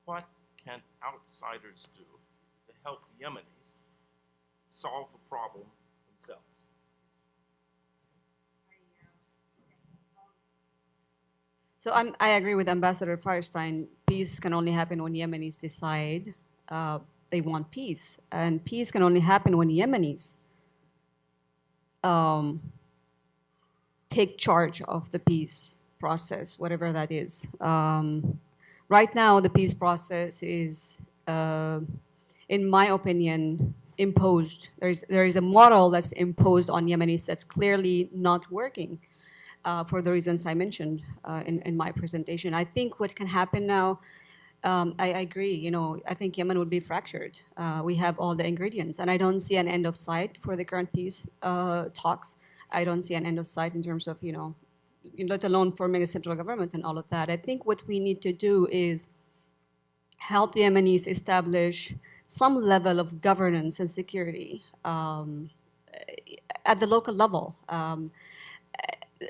what can outsiders do to help Yemenis solve the problem themselves? So I agree with Ambassador Firestein. Peace can only happen when Yemenis decide they want peace. And peace can only happen when Yemenis take charge of the peace process, whatever that is. Right now, the peace process is, in my opinion, imposed. There is a model that's imposed on Yemenis that's clearly not working. For the reasons I mentioned in my presentation. I think what can happen now, I agree, I think Yemen would be fractured. We have all the ingredients, and I don't see an end of sight for the current peace talks. I don't see an end of sight in terms of, let alone forming a central government and all of that. I think what we need to do is help Yemenis establish some level of governance and security at the local level.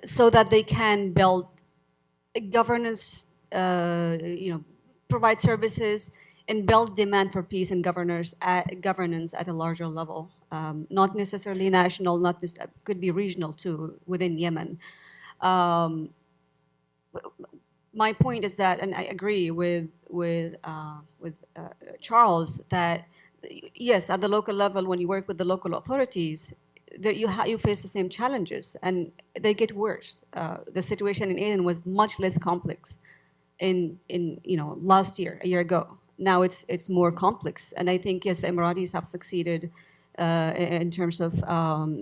So that they can build governance, provide services, and build demand for peace and governance at a larger level. Not necessarily national, could be regional too within Yemen. My point is that, and I agree with Charles, that yes, at the local level, when you work with the local authorities, that you face the same challenges, and they get worse. The situation in Aden was much less complex in last year, a year ago. Now it's more complex, and I think yes, the Emiratis have succeeded in terms of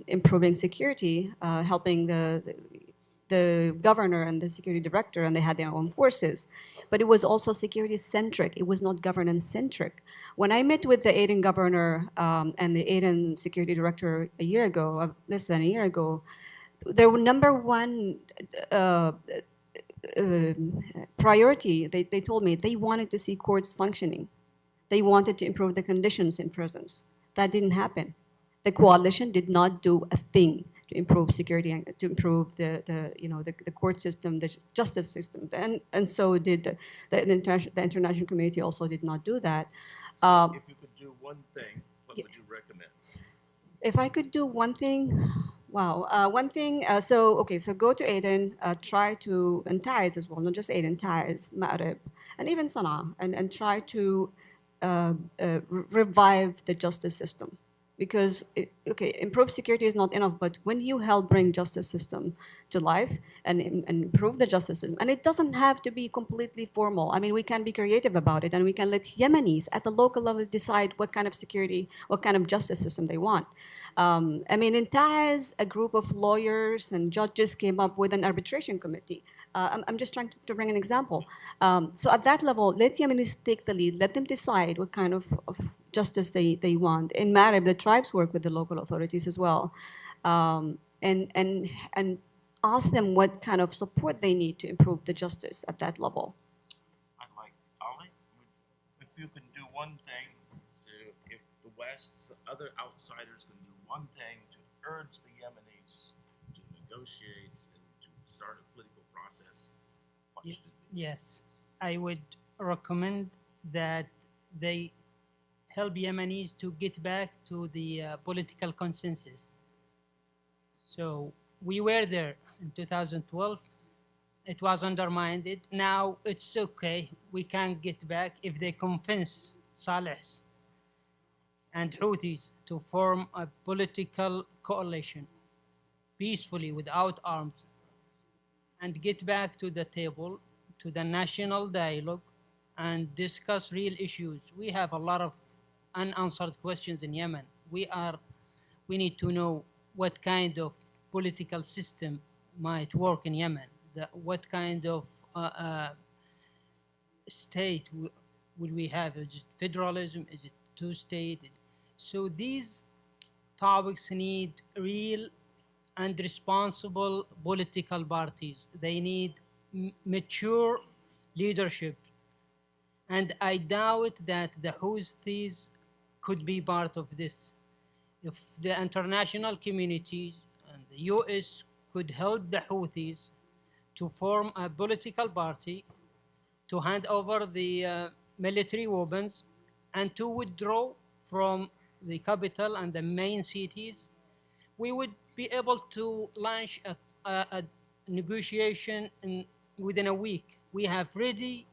improving security, helping the governor and the security director, and they had their own forces. But it was also security-centric. It was not governance-centric. When I met with the Aden governor and the Aden security director a year ago, less than a year ago, their number one priority, they told me, they wanted to see courts functioning. They wanted to improve the conditions in prisons. That didn't happen. The coalition did not do a thing to improve security and to improve the court system, the justice system, and so did the international community also did not do that. So if you could do one thing, what would you recommend? If I could do one thing, wow, one thing. So go to Aden, try to, and Taiz as well, not just Aden, Taiz, Ma'rib, and even Sana'a, and try to revive the justice system. Because, improved security is not enough, but when you help bring justice system to life and improve the justice system, and it doesn't have to be completely formal. I mean, we can be creative about it, and we can let Yemenis at the local level decide what kind of security, what kind of justice system they want. I mean, in Taiz, a group of lawyers and judges came up with an arbitration committee. I'm just trying to bring an example. So at that level, let Yemenis take the lead. Let them decide what kind of justice they want. In Marib, the tribes work with the local authorities as well, and ask them what kind of support they need to improve the justice at that level. I'd like Ali, if you can do one thing, if the West's other outsiders can do one thing to urge the Yemenis to negotiate and to start a political process, what should it be? Yes, I would recommend that they help Yemenis to get back to the political consensus. So we were there in 2012. It was undermined. Now it's okay. We can get back if they convince Salehs and Houthis to form a political coalition peacefully without arms and get back to the table, to the national dialogue, and discuss real issues. We have a lot of unanswered questions in Yemen. We need to know what kind of political system might work in Yemen. What kind of state will we have? Is it federalism? Is it two-state? So these topics need real and responsible political parties. They need mature leadership. And I doubt that the Houthis could be part of this. If the international communities and the US could help the Houthis to form a political party to hand over the military weapons and to withdraw from the capital and the main cities, we would be able to launch a negotiation within a week. We have ready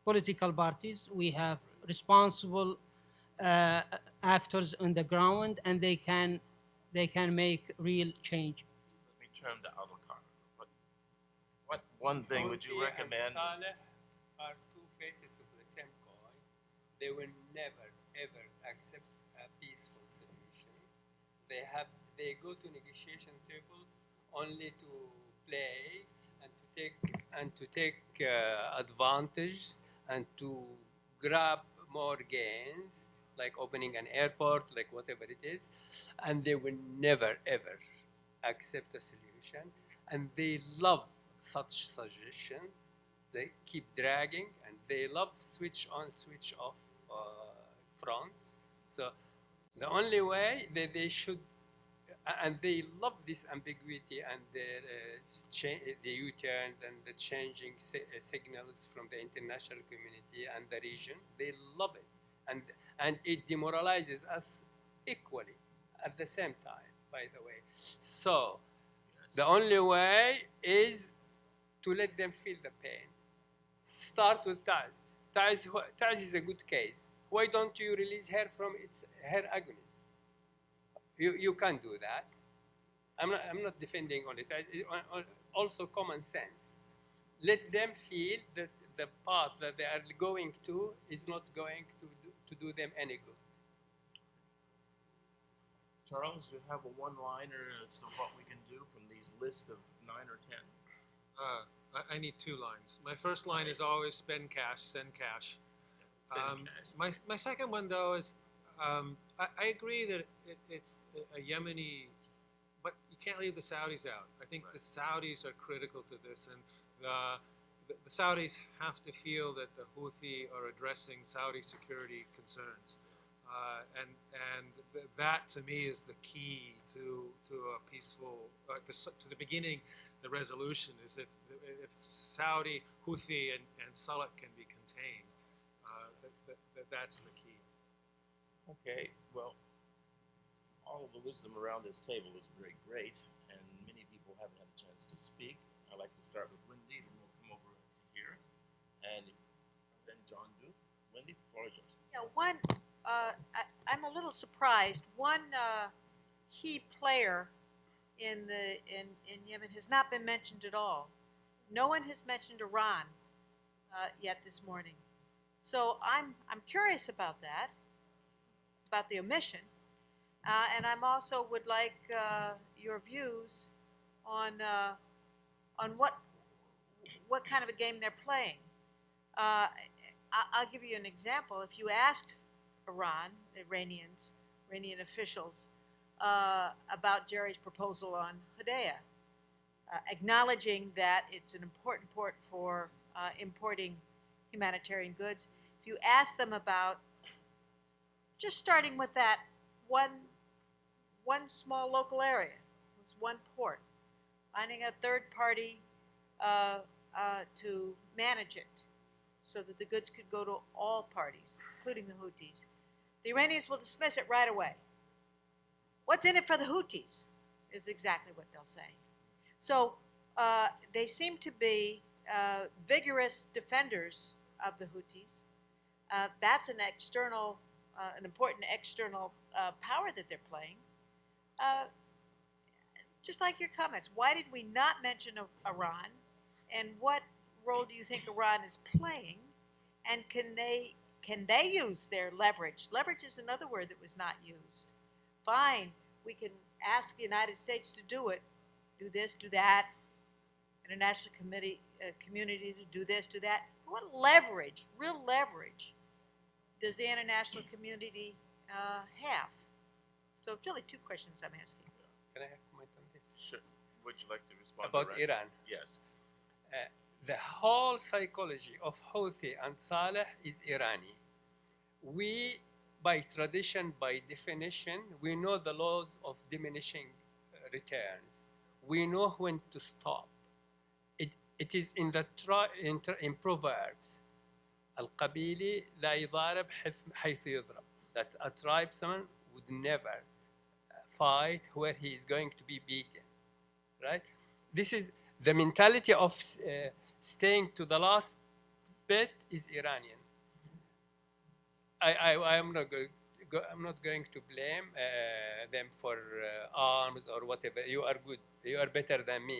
political parties, we have responsible uh, actors on the ground, and they can make real change. Let me turn to Abdul Qadir. What one thing would you Houthi recommend? and Saleh are two faces of the same coin. They will never ever accept a peaceful solution. They go to negotiation table only to play and to take advantage and to grab more gains, like opening an airport, like whatever it is, and they will never ever accept a solution. And they love such suggestions. They keep dragging, and they love switch on, switch off fronts. So the only way that they should, and they love this ambiguity and the U-turns and the changing signals from the international community and the region. They love it, and it demoralizes us equally at the same time, by the way. So the only way is to let them feel the pain. Start with Taz. Taz is a good case. Why don't you release her from her agonies? You can't do that. I'm not defending on it. Also common sense. Let them feel that the path that they are going to is not going to do them any good. Charles, do you have a one-liner as to what we can do from these lists of 9 or 10? I need 2 lines. My first line is always spend cash, send cash. Send cash. My second one, though, is I agree that it's a Yemeni, but you can't leave the Saudis out. I think the Saudis are critical to this, and the Saudis have to feel that the Houthi are addressing Saudi security concerns. That to me is the key to a peaceful, to the beginning, the resolution is if Saudi, Houthi, and Saleh can be contained, that's the key. Okay, well, all of the wisdom around this table is very great, and many people haven't had a chance to speak. I'd like to start with Wendy, then we'll come over to here, and then John do. Wendy, the floor is yours. Yeah, I'm a little surprised. One key player in Yemen has not been mentioned at all. No one has mentioned Iran yet this morning. So I'm curious about that, about the omission, and I'm also would like your views on what kind of a game they're playing. I'll give you an example. If you asked Iranian officials about Jerry's proposal on Hodeidah, acknowledging that it's an important port for importing humanitarian goods. If you ask them about just starting with that one small local area, this one port, finding a third party to manage it so that the goods could go to all parties, including the Houthis, the Iranians will dismiss it right away. What's in it for the Houthis is exactly what they'll say. So they seem to be vigorous defenders of the Houthis. That's an important external power that they're playing. Just like your comments, why did we not mention Iran? And what role do you think Iran is playing? And can they use their leverage? Leverage is another word that was not used. Fine, we can ask the United States to do it, do this, do that, international community to do this, do that. What leverage, real leverage, does the international community have? So it's really 2 questions I'm asking. Can I have a comment on this? Sure. Would you like to respond About to Iran? Yes. The whole psychology of Houthi and Saleh is Irani. We, by tradition, by definition, we know the laws of diminishing returns. We know when to stop. It is in Proverbs. القبيلي لا يضارب حيث يضرب. That a tribesman would never fight where he is going to be beaten, right? This is the mentality of staying to the last bit is Iranian. I am not I'm not going to blame them for arms or whatever. You are good. You are better than me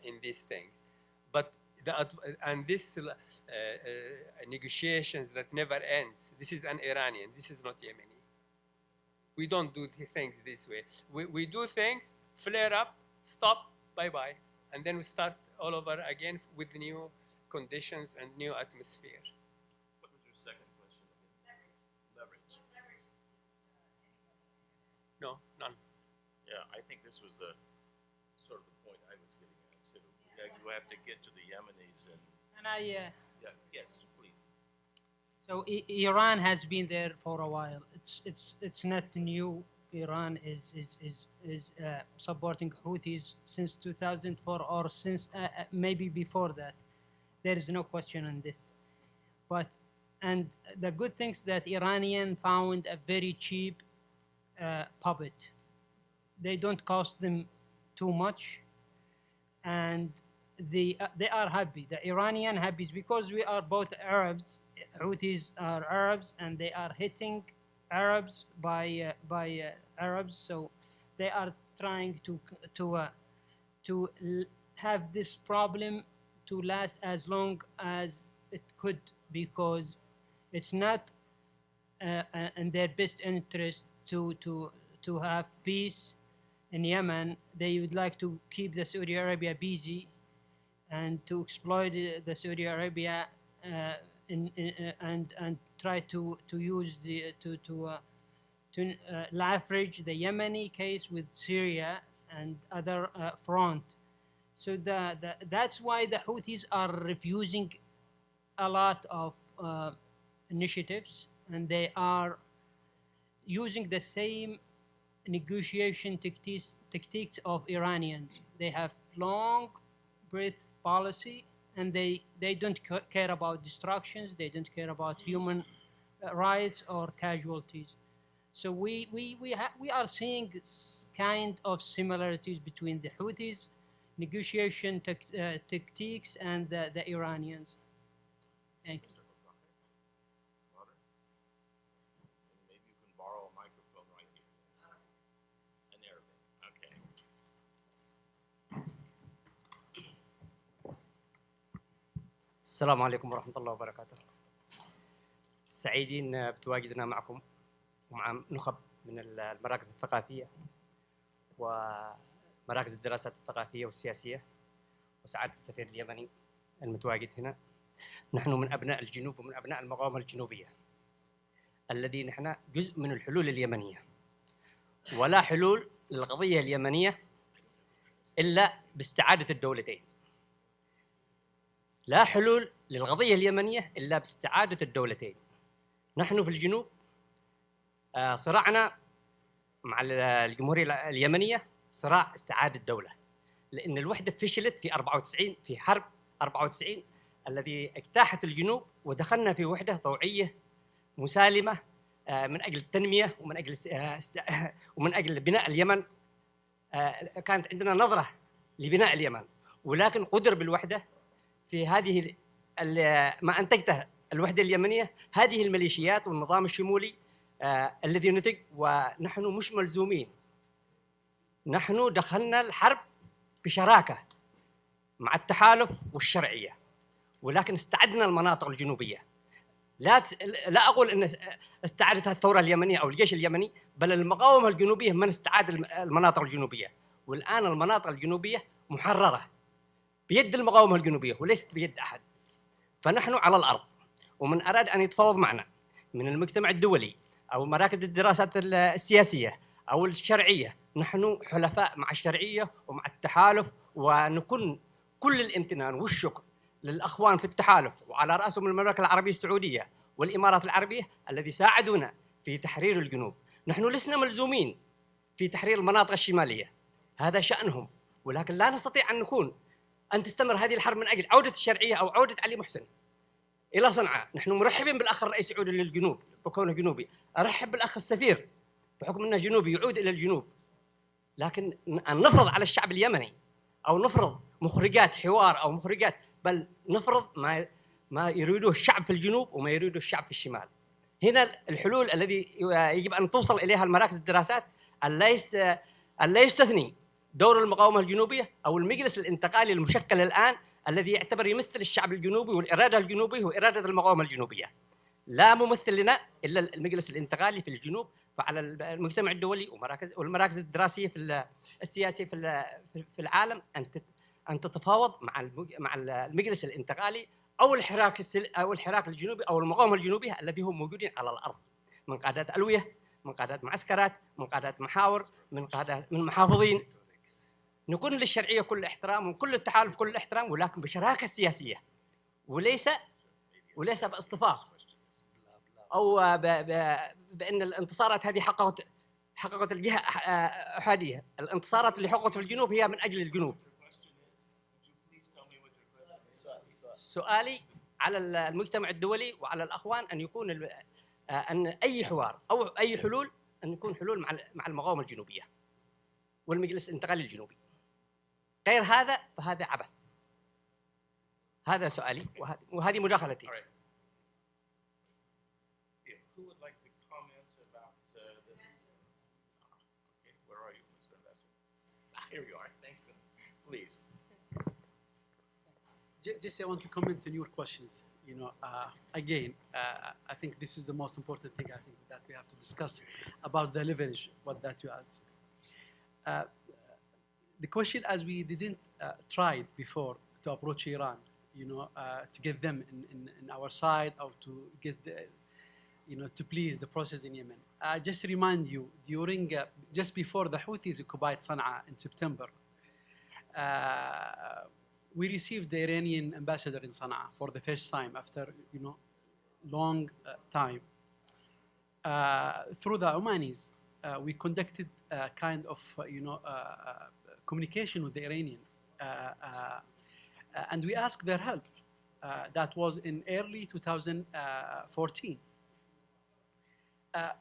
in these things. But this negotiations that never ends. This is an Iranian. This is not Yemeni. We don't do things this way. We do things, flare up, stop, bye-bye. And then we start all over again with new conditions and new atmosphere. What was your second question again? Leverage. No, none. Yeah, I think this was the sort of the point I was getting at too. Yeah, you have to get to the Yemenis and And I, yeah, yes, please. so Iran has been there for a while. It's not new. Iran is supporting Houthis since 2004 or since maybe before that. There is no question on this. And the good thing is that Iranian found a very cheap puppet. They don't cost them too much, and they are happy. The Iranian happy is because we are both Arabs. Houthis are Arabs, and they are hitting Arabs by Arabs. So they are trying to have this problem to last as long as it could, because it's not in their best interest to have peace in Yemen. They would like to keep the Saudi Arabia busy and to exploit the Saudi Arabia and try to use to leverage the Yemeni case with Syria and other front. So that's why the Houthis are refusing a lot of initiatives, and they are using the same negotiation tactics of Iranians. They have long breath policy, and they don't care about destructions. They don't care about human rights or casualties. So we are seeing kind of similarities between the Houthis negotiation tactics and the Iranians. Thank you. Maybe you can borrow a microphone right here. In Arabic. Okay. السلام عليكم ورحمة الله وبركاته. سعيدين بتواجدنا معكم ومع نخب من المراكز الثقافية ومراكز الدراسات الثقافية والسياسية وسعادة السفير اليمني المتواجد هنا. نحن من أبناء الجنوب ومن أبناء المقاومة الجنوبية الذي نحن جزء من الحلول اليمنية، ولا حلول للقضية اليمنية إلا باستعادة الدولتين. لا حلول للقضية اليمنية إلا باستعادة الدولتين. نحن في الجنوب صراعنا مع الجمهورية اليمنية صراع استعادة الدولة، لأن الوحدة فشلت في 94 في حرب 94 الذي اجتاحت الجنوب، ودخلنا في وحدة طوعية مسالمة من أجل التنمية ومن أجل بناء اليمن. كانت عندنا نظرة لبناء اليمن، ولكن قدر بالوحدة في هذه ما أنتجته الوحدة اليمنية هذه الميليشيات والنظام الشمولي الذي نتج، ونحن مش ملزومين. نحن دخلنا الحرب بشراكة مع التحالف والشرعية، ولكن استعدنا المناطق الجنوبية. لا أقول أن استعادتها الثورة اليمنية أو الجيش اليمني، بل المقاومة الجنوبية من استعاد المناطق الجنوبية. والآن المناطق الجنوبية محررة بيد المقاومة الجنوبية وليست بيد أحد. فنحن على الأرض، ومن أراد أن يتفاوض معنا من المجتمع الدولي أو مراكز الدراسات السياسية أو الشرعية، نحن حلفاء مع الشرعية ومع التحالف، ونكون كل الامتنان والشكر للأخوان في التحالف وعلى رأسهم المملكة العربية السعودية والإمارات العربية الذي ساعدونا في تحرير الجنوب. نحن لسنا ملزومين في تحرير المناطق الشمالية، هذا شأنهم، ولكن لا نستطيع أن تستمر هذه الحرب من أجل عودة الشرعية أو عودة علي محسن. الى صنعاء. نحن مرحبين بالاخ الرئيس يعود الى الجنوب بكونه جنوبي، ارحب بالاخ السفير بحكم انه جنوبي يعود الى الجنوب. لكن ان نفرض على الشعب اليمني او نفرض مخرجات حوار او مخرجات، بل نفرض ما يريده الشعب في الجنوب وما يريده الشعب في الشمال. هنا الحلول الذي يجب ان توصل اليها المراكز الدراسات، ان لا يستثني دور المقاومه الجنوبيه او المجلس الانتقالي المشكل الان الذي يعتبر يمثل الشعب الجنوبي والاراده الجنوبيه واراده المقاومه الجنوبيه. لا ممثل لنا الا المجلس الانتقالي في الجنوب. فعلى المجتمع الدولي والمراكز الدراسيه السياسيه في العالم ان تتفاوض مع المجلس الانتقالي او الحراك الجنوبي او المقاومه الجنوبيه الذي هم موجودين على الارض، من قادات الويه، من قادات معسكرات، من قادات محاور، من محافظين. نكون للشرعيه كل احترام وكل التحالف كل الاحترام، ولكن بشراكه سياسيه وليس باصطفاف او بان الانتصارات هذه حققت الجهه احاديه. الانتصارات اللي حققت في الجنوب هي من اجل الجنوب. سؤالي على المجتمع الدولي وعلى الاخوان ان يكون ان اي حوار او اي حلول ان يكون حلول مع المقاومه الجنوبيه والمجلس الانتقالي الجنوبي. غير هذا فهذا عبث. هذا سؤالي وهذه مداخلتي. Who would like to comment about this? Okay, where are you, Mr. Ambassador? Here you are. Thank you. Please. Just I want to comment on your questions. Again, I think this is the most important thing I think that we have to discuss about the leverage, what that you asked. The question, as we didn't try before to approach Iran, to get them in our side or to get to please the process in Yemen. Just remind you, during just before the Houthis occupied Sana'a in September, we received the Iranian ambassador in Sana'a for the first time after long time. Through the Omanis, we conducted a kind of communication with the Iranian, and we asked their help. That was in early 2014.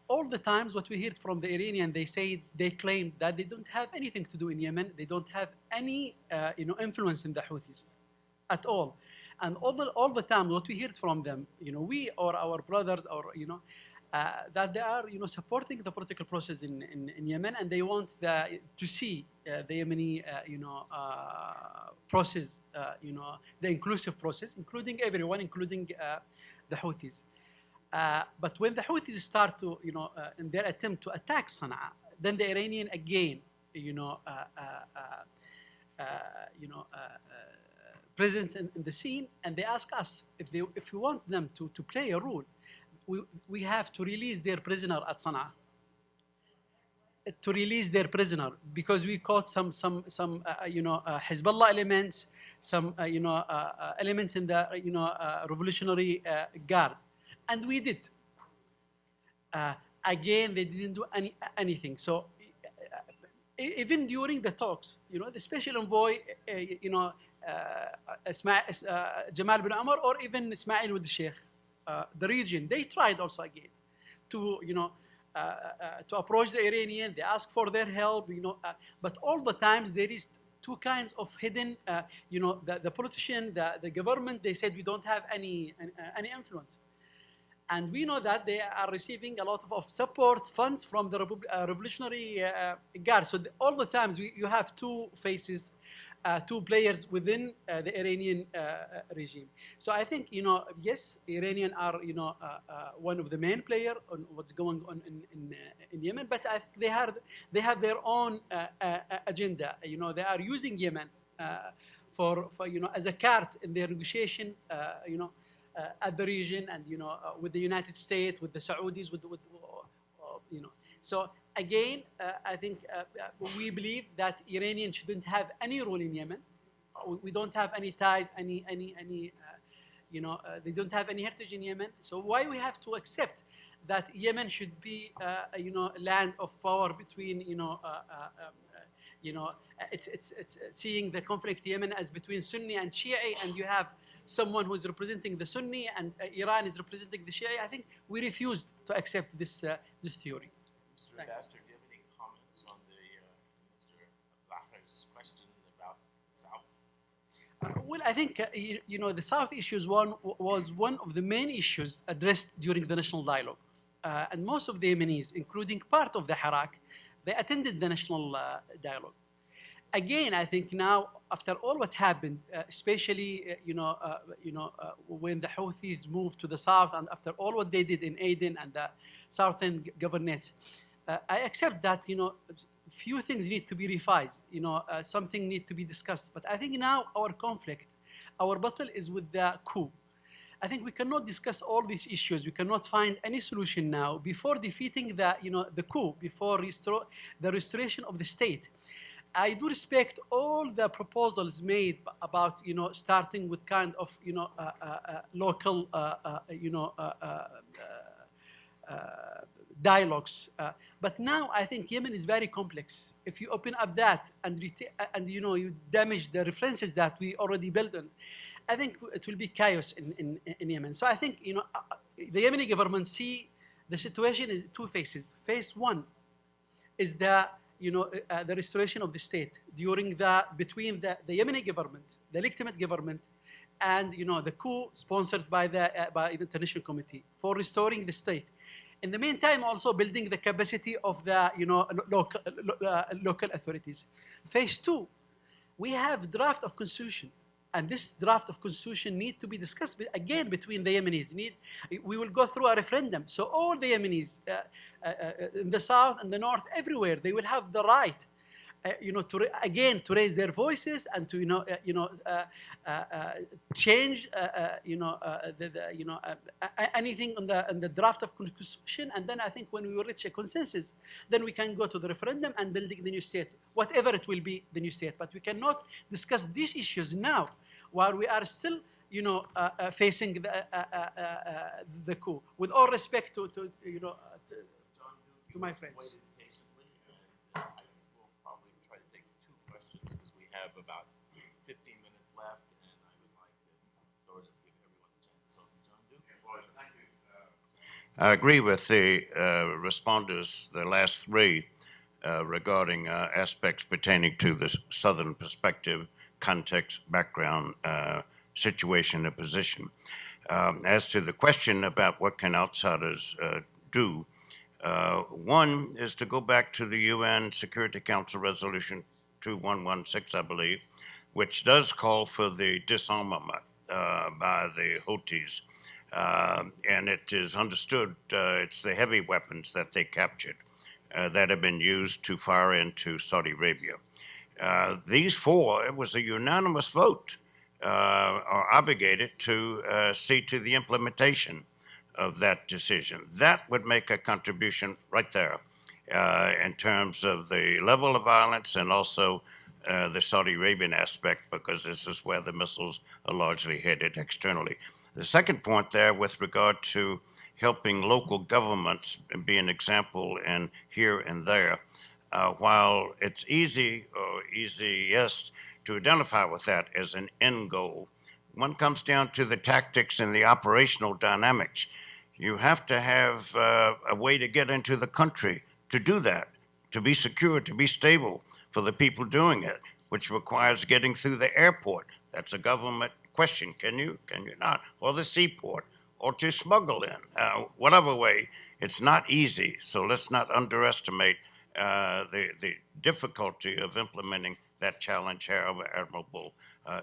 All the times what we heard from the Iranian, they claimed that they don't have anything to do in Yemen. They don't have any influence in the Houthis at all. And all the time what we heard from them, we or our brothers or that they are supporting the political process in Yemen, and they want to see the Yemeni process, the inclusive process, including everyone, including the Houthis. But when the Houthis start to, in their attempt to attack Sana'a, then the Iranian again, presence in the scene, and they ask us if we want them to play a role, we have to release their prisoner at Sana'a. To release their prisoner, because we caught some Hezbollah elements, some elements in the revolutionary guard. And we did. Again, they didn't do anything. So even during the talks, the special envoy, Jamal bin Amr, or even Ismail with the Sheikh, the region, they tried also again to approach the Iranian. They asked for their help, but all the times there is two kinds of hidden, the politician, the government, they said we don't have any influence. And we know that they are receiving a lot of support funds from the revolutionary guard. So all the times you have two faces, two players within the Iranian regime. So I think, yes, Iranian are, one of the main players on what's going on in Yemen, but I think they have their own agenda. They are using Yemen for as a card in their negotiation, at the region, and with the United States, with the Saudis, with So again, I think we believe that Iranians shouldn't have any role in Yemen. We don't have any ties, they don't have any heritage in Yemen. So why we have to accept that Yemen should be, land of power between, it's seeing the conflict in Yemen as between Sunni and Shia, and you have someone who's representing the Sunni and Iran is representing the Shia. I think we refused to accept this theory. Mr. Ambassador, do you have any comments on the Mr. Zahir's question about the South? Well, I think the South issues was one of the main issues addressed during the national dialogue, and most of the Yemenis, including part of the Harak, they attended the national dialogue. Again, I think now, after all what happened, especially when the Houthis moved to the south, and after all what they did in Aden and the southern governorates, I accept that few things need to be revised. Something need to be discussed. But I think now our conflict, our battle is with the coup. I think we cannot discuss all these issues. We cannot find any solution now before defeating the coup, before the restoration of the state. I do respect all the proposals made about starting with kind of local dialogues. But now I think Yemen is very complex. If you open up that and you damage the references that we already built on, I think it will be chaos in Yemen. So I think the Yemeni government see the situation is two phases. Phase one is the restoration of the state between the Yemeni government, the legitimate government, and the coup sponsored by the International Committee for restoring the state. In the meantime, also building the capacity of the local authorities. Phase two, we have draft of constitution. And this draft of constitution need to be discussed again between the Yemenis. We will go through a referendum. So all the Yemenis in the south and the north, everywhere, they will have the right, to raise their voices and to change anything on the draft of constitution. And then I think when we will reach a consensus, then we can go to the referendum and building the new state, whatever it will be, the new state. But we cannot discuss these issues now, while we are still, facing the coup. With all respect to my friends. Waited patiently, and I think we'll probably try to take 2 questions because we have about 15 minutes left, and I would like to sort of give everyone a chance. So, John Duke. Well, thank you. I agree with the responders, the last 3, regarding aspects pertaining to the Southern perspective, context, background, situation, and position. As to the question about what can outsiders do, one is to go back to the UN Security Council Resolution 2116, I believe, which does call for the disarmament by the Houthis. And it is understood it's the heavy weapons that they captured that have been used to fire into Saudi Arabia. These 4, it was a unanimous vote, are obligated to see to the implementation of that decision. That would make a contribution right there in terms of the level of violence and also the Saudi Arabian aspect, because this is where the missiles are largely headed externally. The second point there with regard to helping local governments be an example in here and there, while it's easiest to identify with that as an end goal, one comes down to the tactics and the operational dynamics. You have to have a way to get into the country to do that, to be secure, to be stable for the people doing it, which requires getting through the airport. That's a government question. Can you not? Or the seaport, or to smuggle in. Whatever way, it's not easy. So let's not underestimate the difficulty of implementing that challenge, however admirable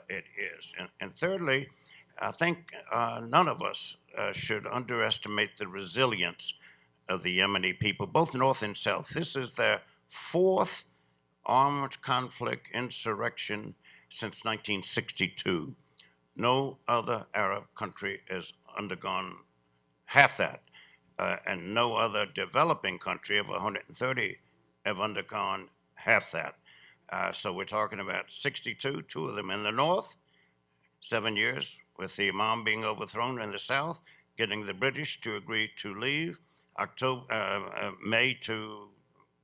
it is. And thirdly, I think none of us should underestimate the resilience of the Yemeni people, both North and South. This is their 4th armed conflict insurrection since 1962. No other Arab country has undergone half that, and no other developing country of 130 have undergone half that. So we're talking about 62, 2 of them in the north, 7 years, with the Imam being overthrown in the south, getting the British to agree to leave, May to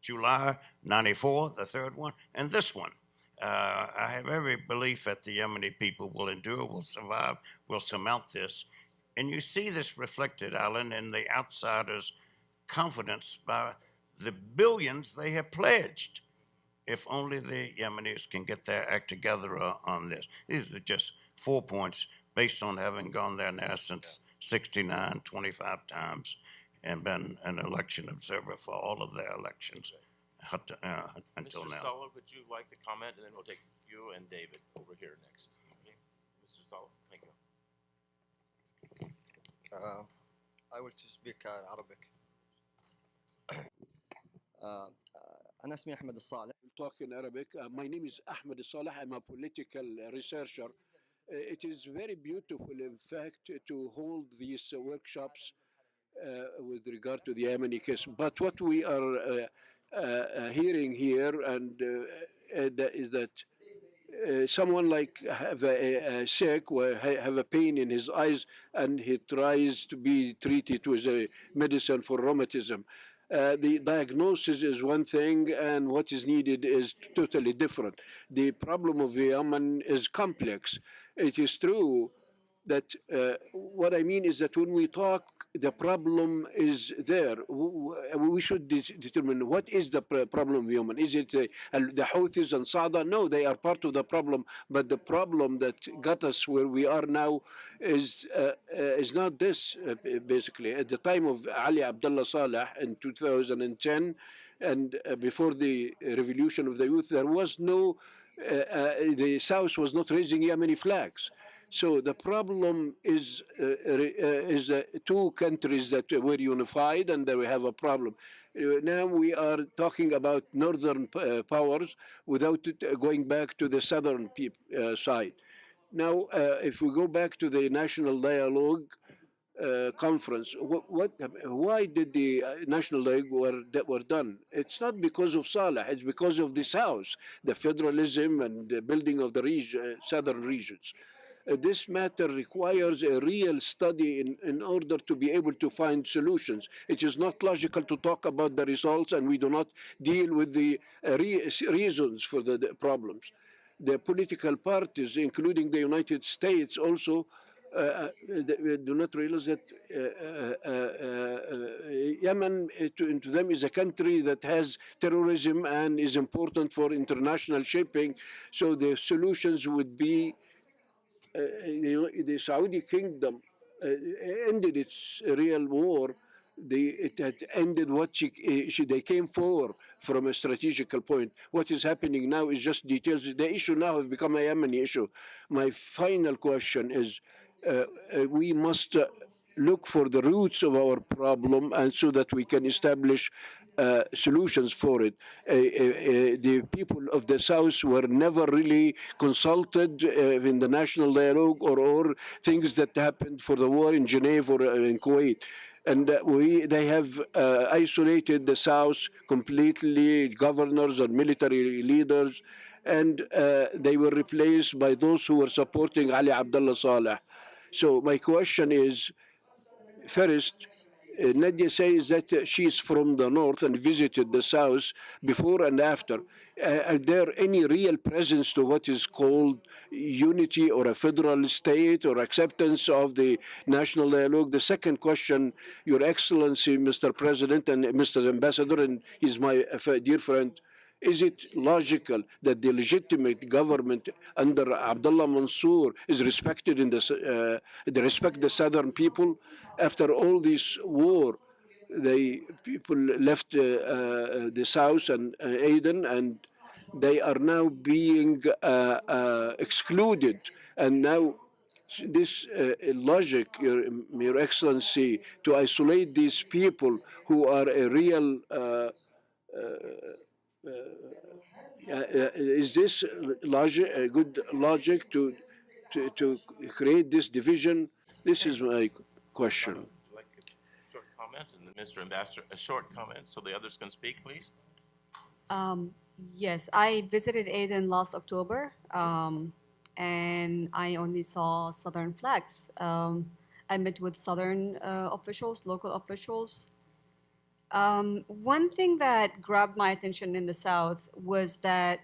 July '94, the 3rd one, and this one. I have every belief that the Yemeni people will endure, will survive, will surmount this. And you see this reflected, Alan, in the outsiders' confidence by the billions they have pledged. If only the Yemenis can get their act together on this. These are just 4 points based on having gone there now since 69, 25 times, and been an election observer for all of their elections until Mr. now. Saleh, would you like to comment? And then we'll take you and David over here next. Okay. Mr. Saleh, thank you. I will speak Arabic. أنا اسمي أحمد الصالح. Talk in Arabic. My name is Ahmed Saleh. I'm a political researcher. It is very beautiful, in fact, to hold these workshops with regard to the Yemeni case. But what we are hearing here is that someone like have a sick or have a pain in his eyes and he tries to be treated with a medicine for rheumatism. The diagnosis is one thing and what is needed is totally different. The problem of Yemen is complex. It is true that what I mean is that when we talk, the problem is there. We should determine what is the problem of Yemen. Is it the Houthis and Sada? No, they are part of the problem. But the problem that got us where we are now is not this, basically. At the time of Ali Abdullah Saleh in 2010, and before the revolution of the youth, there was no, the South was not raising Yemeni flags. So the problem is two countries that were unified and we have a problem. Now we are talking about northern powers without going back to the southern side. Now, if we go back to the national dialogue conference, why did the national dialogue that were done? It's not because of Saleh, it's because of the South, the federalism and the building of the southern regions. This matter requires a real study in order to be able to find solutions. It is not logical to talk about the results and we do not deal with the reasons for the problems. The political parties, including the United States, also do not realize that Yemen, to them, is a country that has terrorism and is important for international shipping. So the solutions would be the Saudi kingdom ended its real war. It had ended what they came for from a strategical point. What is happening now is just details. The issue now has become a Yemeni issue. My final question is, we must look for the roots of our problem and so that we can establish solutions for it. The people of the South were never really consulted in the national dialogue or things that happened for the war in Geneva or in Kuwait. And they have isolated the South completely, governors and military leaders, and they were replaced by those who were supporting Ali Abdullah Saleh. So my question is, first, Nadia says that she is from the north and visited the south before and after. Are there any real presence to what is called unity or a federal state or acceptance of the national dialogue? The second question, Your Excellency, Mr. President and Mr. Ambassador, and he's my dear friend, is it logical that the legitimate government under Abdullah Mansour is respected in they respect the southern people? After all this war, the people left the south and Aden, and they are now being excluded. And now this logic, Your Excellency, to isolate these people who are a real is this logic, a good logic to create this division? This is my question. Would you like a short comment? And then Mr. Ambassador, a short comment so the others can speak, please. Yes, I visited Aden last October, and I only saw Southern flags. I met with Southern officials, local officials. One thing that grabbed my attention in the South was that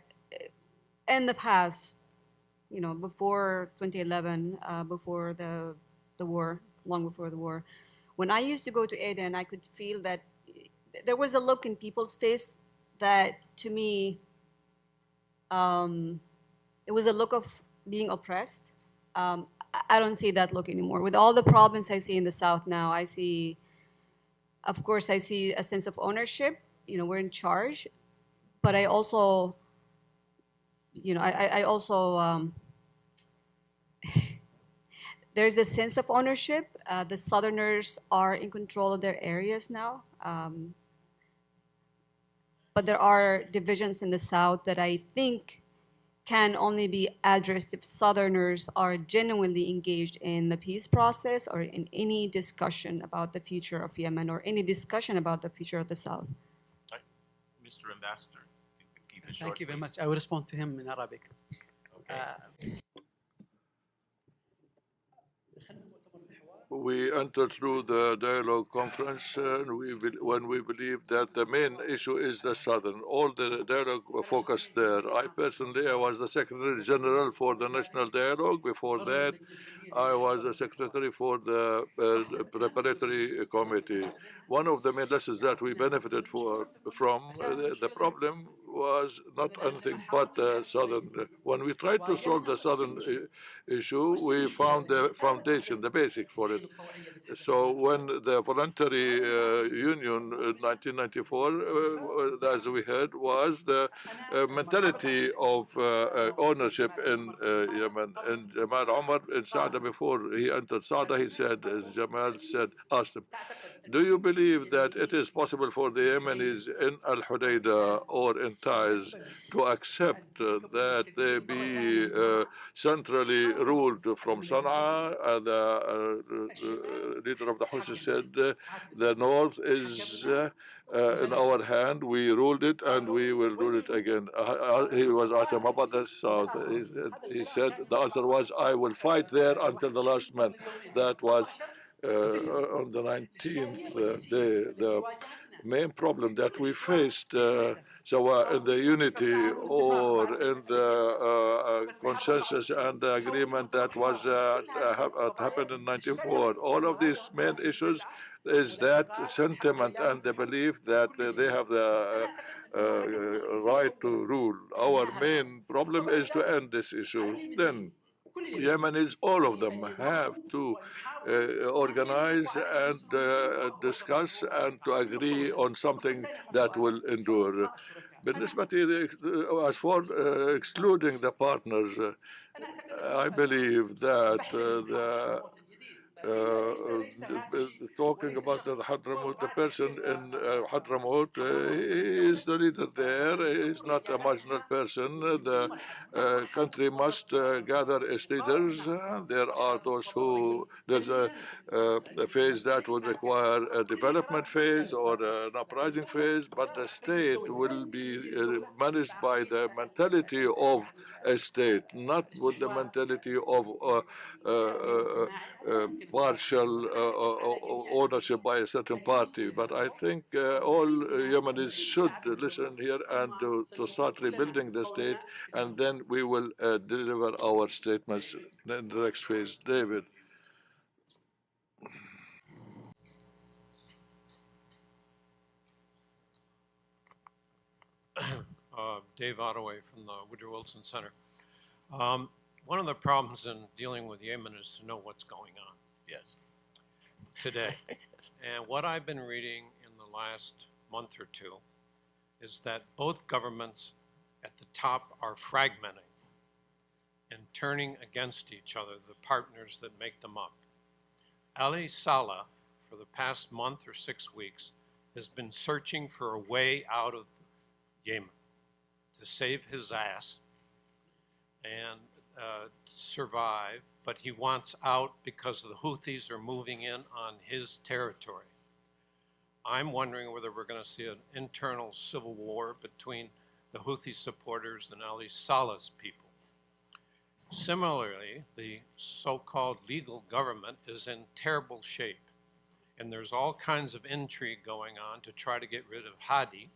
in the past, you know, before 2011, before the war, long before the war, when I used to go to Aden, I could feel that there was a look in people's face that, to me, it was a look of being oppressed. I don't see that look anymore. With all the problems I see in the South now, I see, of course, I see a sense of ownership. You know, we're in charge, but I also, you know, I also, there's a sense of ownership. The Southerners are in control of their areas now. But there are divisions in the South that I think can only be addressed if Southerners are genuinely engaged in the peace process or in any discussion about the future of Yemen or any discussion about the future of the South. Mr. Ambassador, if you could keep it short, Thank you very please. much. I will respond to him in Arabic. Okay. We entered through the dialogue conference when we believe that the main issue is the southern. All the dialogue focused there. I personally, I was the Secretary General for the National Dialogue. Before that, I was the Secretary for the Preparatory Committee. One of the main lessons that we benefited from the problem was not anything but the southern. When we tried to solve the southern issue, we found the foundation, the basic for it. So when the voluntary union in 1994, as we heard, was the mentality of ownership in Yemen. And Jamal Omar in Saada, before he entered Saada, he said, as Jamal said, asked him, do you believe that it is possible for the Yemenis in Al Hudaydah or in Taiz to accept that they be centrally ruled from Sana'a? The leader of the Houthi said, the north is in our hand. We ruled it and we will rule it again. He was asked him about the south. He said the answer was, I will fight there until the last man. That was on the 19th day. The main problem that we faced, so in the unity or in the consensus and the agreement that was happened in 94, all of these main issues is that sentiment and the belief that they have the right to rule. Our main problem is to end these issues. Then Yemenis, all of them, have to organize and discuss and to agree on something that will endure. As for excluding the partners, I believe that talking about the Hadramaut, the person in Hadramaut, he is the leader there. He is not a marginal person. The country must gather its leaders. There are those who, there's a phase that would require a development phase or an uprising phase, but the state will be managed by the mentality of a state, not with the mentality of partial ownership by a certain party. But I think all Yemenis should listen here and to start rebuilding the state, and then we will deliver our statements in the next phase. David. Dave Ottaway from the Woodrow Wilson Center. One of the problems in dealing with Yemen is to know what's going on. Yes. Today. And what I've been reading in the last month or two is that both governments at the top are fragmenting and turning against each other, the partners that make them up. Ali Saleh, for the past month or 6 weeks, has been searching for a way out of Yemen to save his ass and survive, but he wants out because the Houthis are moving in on his territory. I'm wondering whether we're going to see an internal civil war between the Houthi supporters and Ali Saleh's people. Similarly, the so-called legal government is in terrible shape, and there's all kinds of intrigue going on to try to get rid of Hadi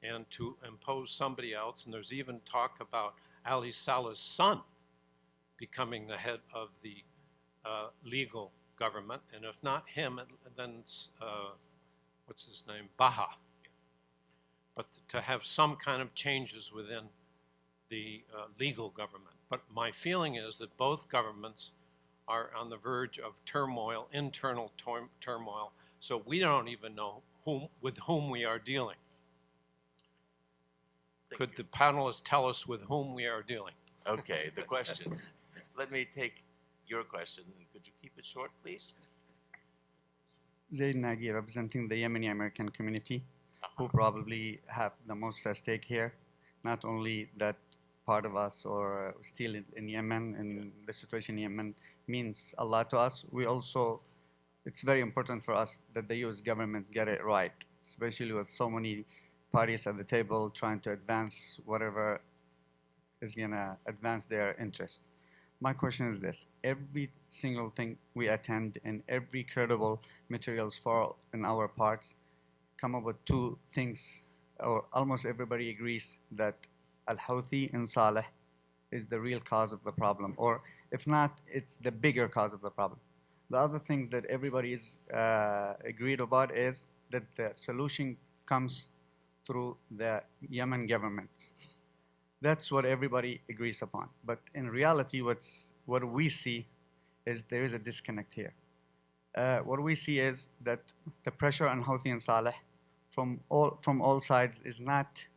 and to impose somebody else, and there's even talk about Ali Saleh's son becoming the head of the legal government, and if not him, then what's his name, Baha. But to have some kind of changes within the legal government. But my feeling is that both governments are on the verge of turmoil, internal turmoil, so we don't even know with whom we are dealing. Could the panelists tell us with whom we are dealing? Okay, the question. Let me take your question. Could you keep it short, please? Zaid Nagy, representing the Yemeni American community, who probably have the most at stake here. Not only that part of us or still in Yemen, and the situation in Yemen means a lot to us. We also, it's very important for us that the US government get it right, especially with so many parties at the table trying to advance whatever is gonna advance their interest. My question is this: every single thing we attend and every credible materials for in our parts come up with two things, or almost everybody agrees that Al-Houthi and Saleh is the real cause of the problem, or if not, it's the bigger cause of the problem. The other thing that everybody is agreed about is that the solution comes through the Yemen government. That's what everybody agrees upon. But in reality, what we see is there is a disconnect here. What we see is that the pressure on Houthi and Saleh from all sides is not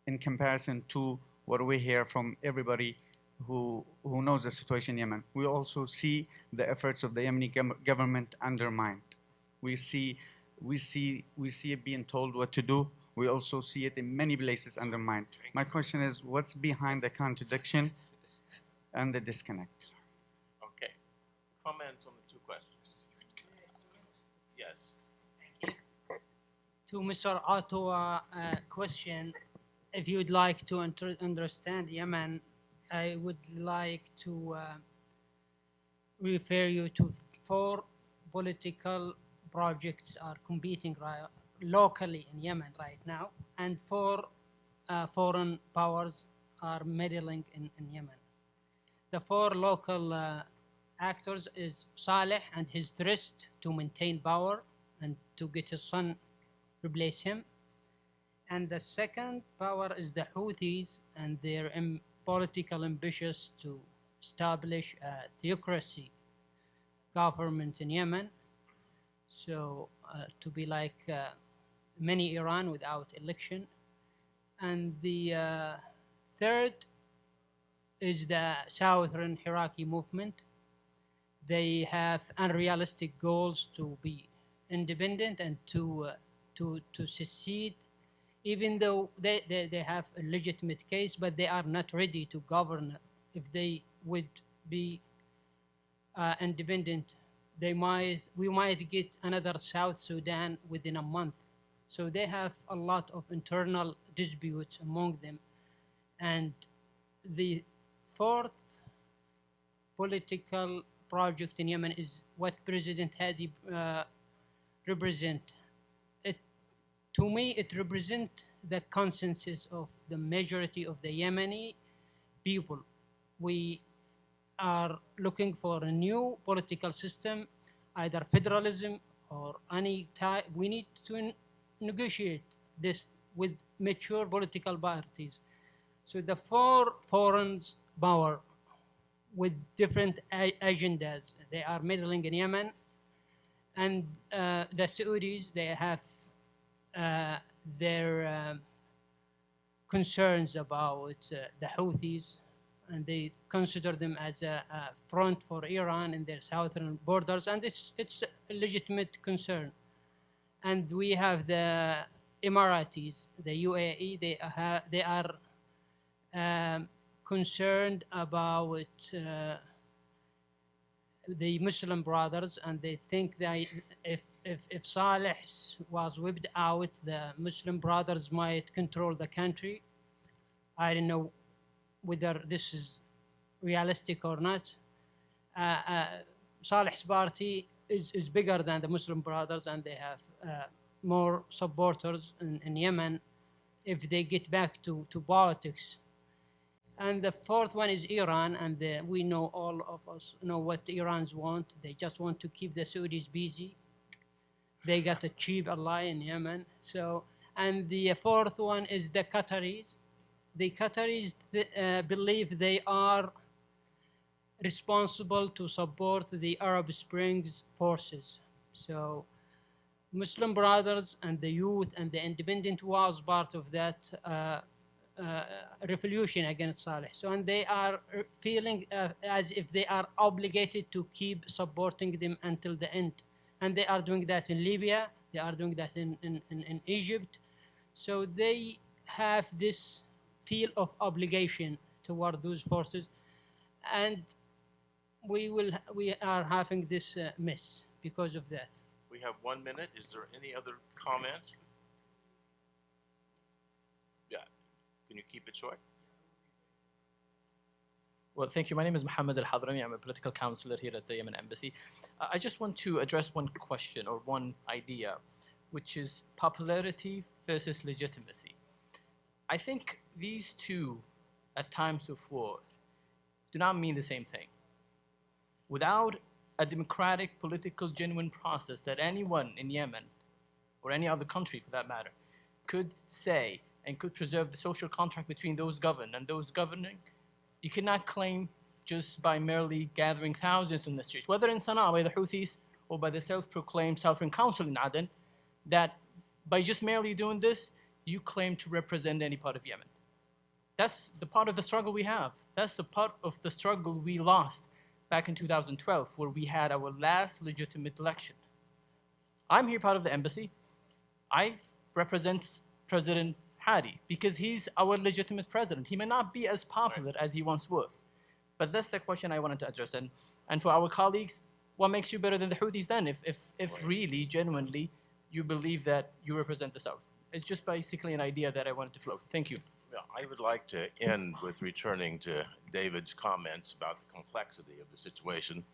in comparison to what we hear from everybody who knows the situation in Yemen. We also see the efforts of the Yemeni government undermined. We see it being told what to do. We also see it in many places undermined. My question is, what's behind the contradiction and the disconnect? Okay. Comments on the two questions? Yes. To Mr. Ottawa question, if you would like to understand Yemen, I would like to refer you to 4 political projects are competing locally in Yemen right now, and 4 foreign powers are meddling in Yemen. The 4 local actors is Saleh and his thirst to maintain power and to get his son replace him. And the second power is the Houthis and their political ambitions to establish a theocracy government in Yemen. So to be like mini Iran without election. And the third is the Southern Iraqi movement. They have unrealistic goals to be independent and to secede, even though they have a legitimate case, but they are not ready to govern. If they would be independent, we might get another South Sudan within a month. So they have a lot of internal disputes among them. And the 4th political project in Yemen is what President Hadi represent. To me, it represents the consensus of the majority of the Yemeni people. We are looking for a new political system, either federalism or any type. We need to negotiate this with mature political parties. So the 4 foreign powers with different agendas, they are meddling in Yemen, and the Saudis, they have their concerns about the Houthis, and they consider them as a front for Iran in their southern borders, and it's a legitimate concern. And we have the Emiratis, the UAE, they are concerned about the Muslim brothers, and they think that if Saleh was whipped out, the Muslim brothers might control the country. I don't know whether this is realistic or not. Saleh's party is bigger than the Muslim brothers, and they have more supporters in Yemen if they get back to politics. And the fourth one is Iran, and we know, all of us know what the Iranians want. They just want to keep the Saudis busy. They got a cheap ally in Yemen. So, and the fourth one is the Qataris. The Qataris believe they are responsible to support the Arab Springs forces. So Muslim Brothers and the youth and the independent was part of that revolution against Saleh. So, and they are feeling as if they are obligated to keep supporting them until the end. And they are doing that in Libya, they are doing that in Egypt. So they have this feel of obligation toward those forces. And we are having this mess because of that. We have 1 minute. Is there any other comment? Yeah. Can you keep it short? Well, thank you. My name is Mohammed Al-Hadrami. I'm a political counselor here at the Yemen Embassy. I just want to address one question or one idea, which is popularity versus legitimacy. I think these two, at times of war, do not mean the same thing. Without a democratic, political, genuine process that anyone in Yemen, or any other country for that matter, could say and could preserve the social contract between those governed and those governing, you cannot claim just by merely gathering thousands in the streets, whether in Sana'a by the Houthis or by the self-proclaimed Sovereign Council in Aden, that by just merely doing this, you claim to represent any part of Yemen. That's the part of the struggle we have. That's the part of the struggle we lost back in 2012, where we had our last legitimate election. I'm here part of the embassy. I represent President Hadi because he's our legitimate president. He may not be as popular as he once was. But that's the question I wanted to address. And for our colleagues, what makes you better than the Houthis then if really, genuinely, you believe that you represent the South? It's just basically an idea that I wanted to float. Thank you. Yeah, I would like to end with returning to David's comments about the complexity of the situation.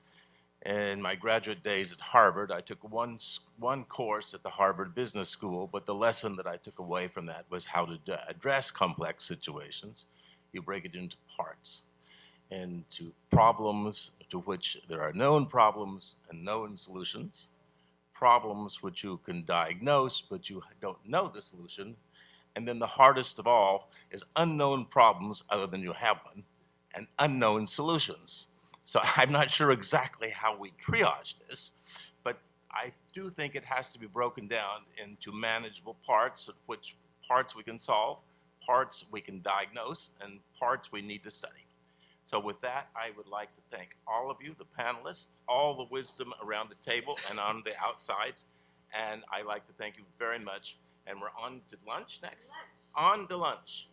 In my graduate days at Harvard, I took one course at the Harvard Business School, but the lesson that I took away from that was how to address complex situations. You break it into parts, into problems to which there are known problems and known solutions, problems which you can diagnose, but you don't know the solution, and then the hardest of all is unknown problems other than you have one, and unknown solutions. So I'm not sure exactly how we triage this, but I do think it has to be broken down into manageable parts, of which parts we can solve, parts we can diagnose, and parts we need to study. So with that, I would like to thank all of you, the panelists, all the wisdom around the table and on the outsides, and I'd like to thank you very much. And we're on to lunch next? On to lunch.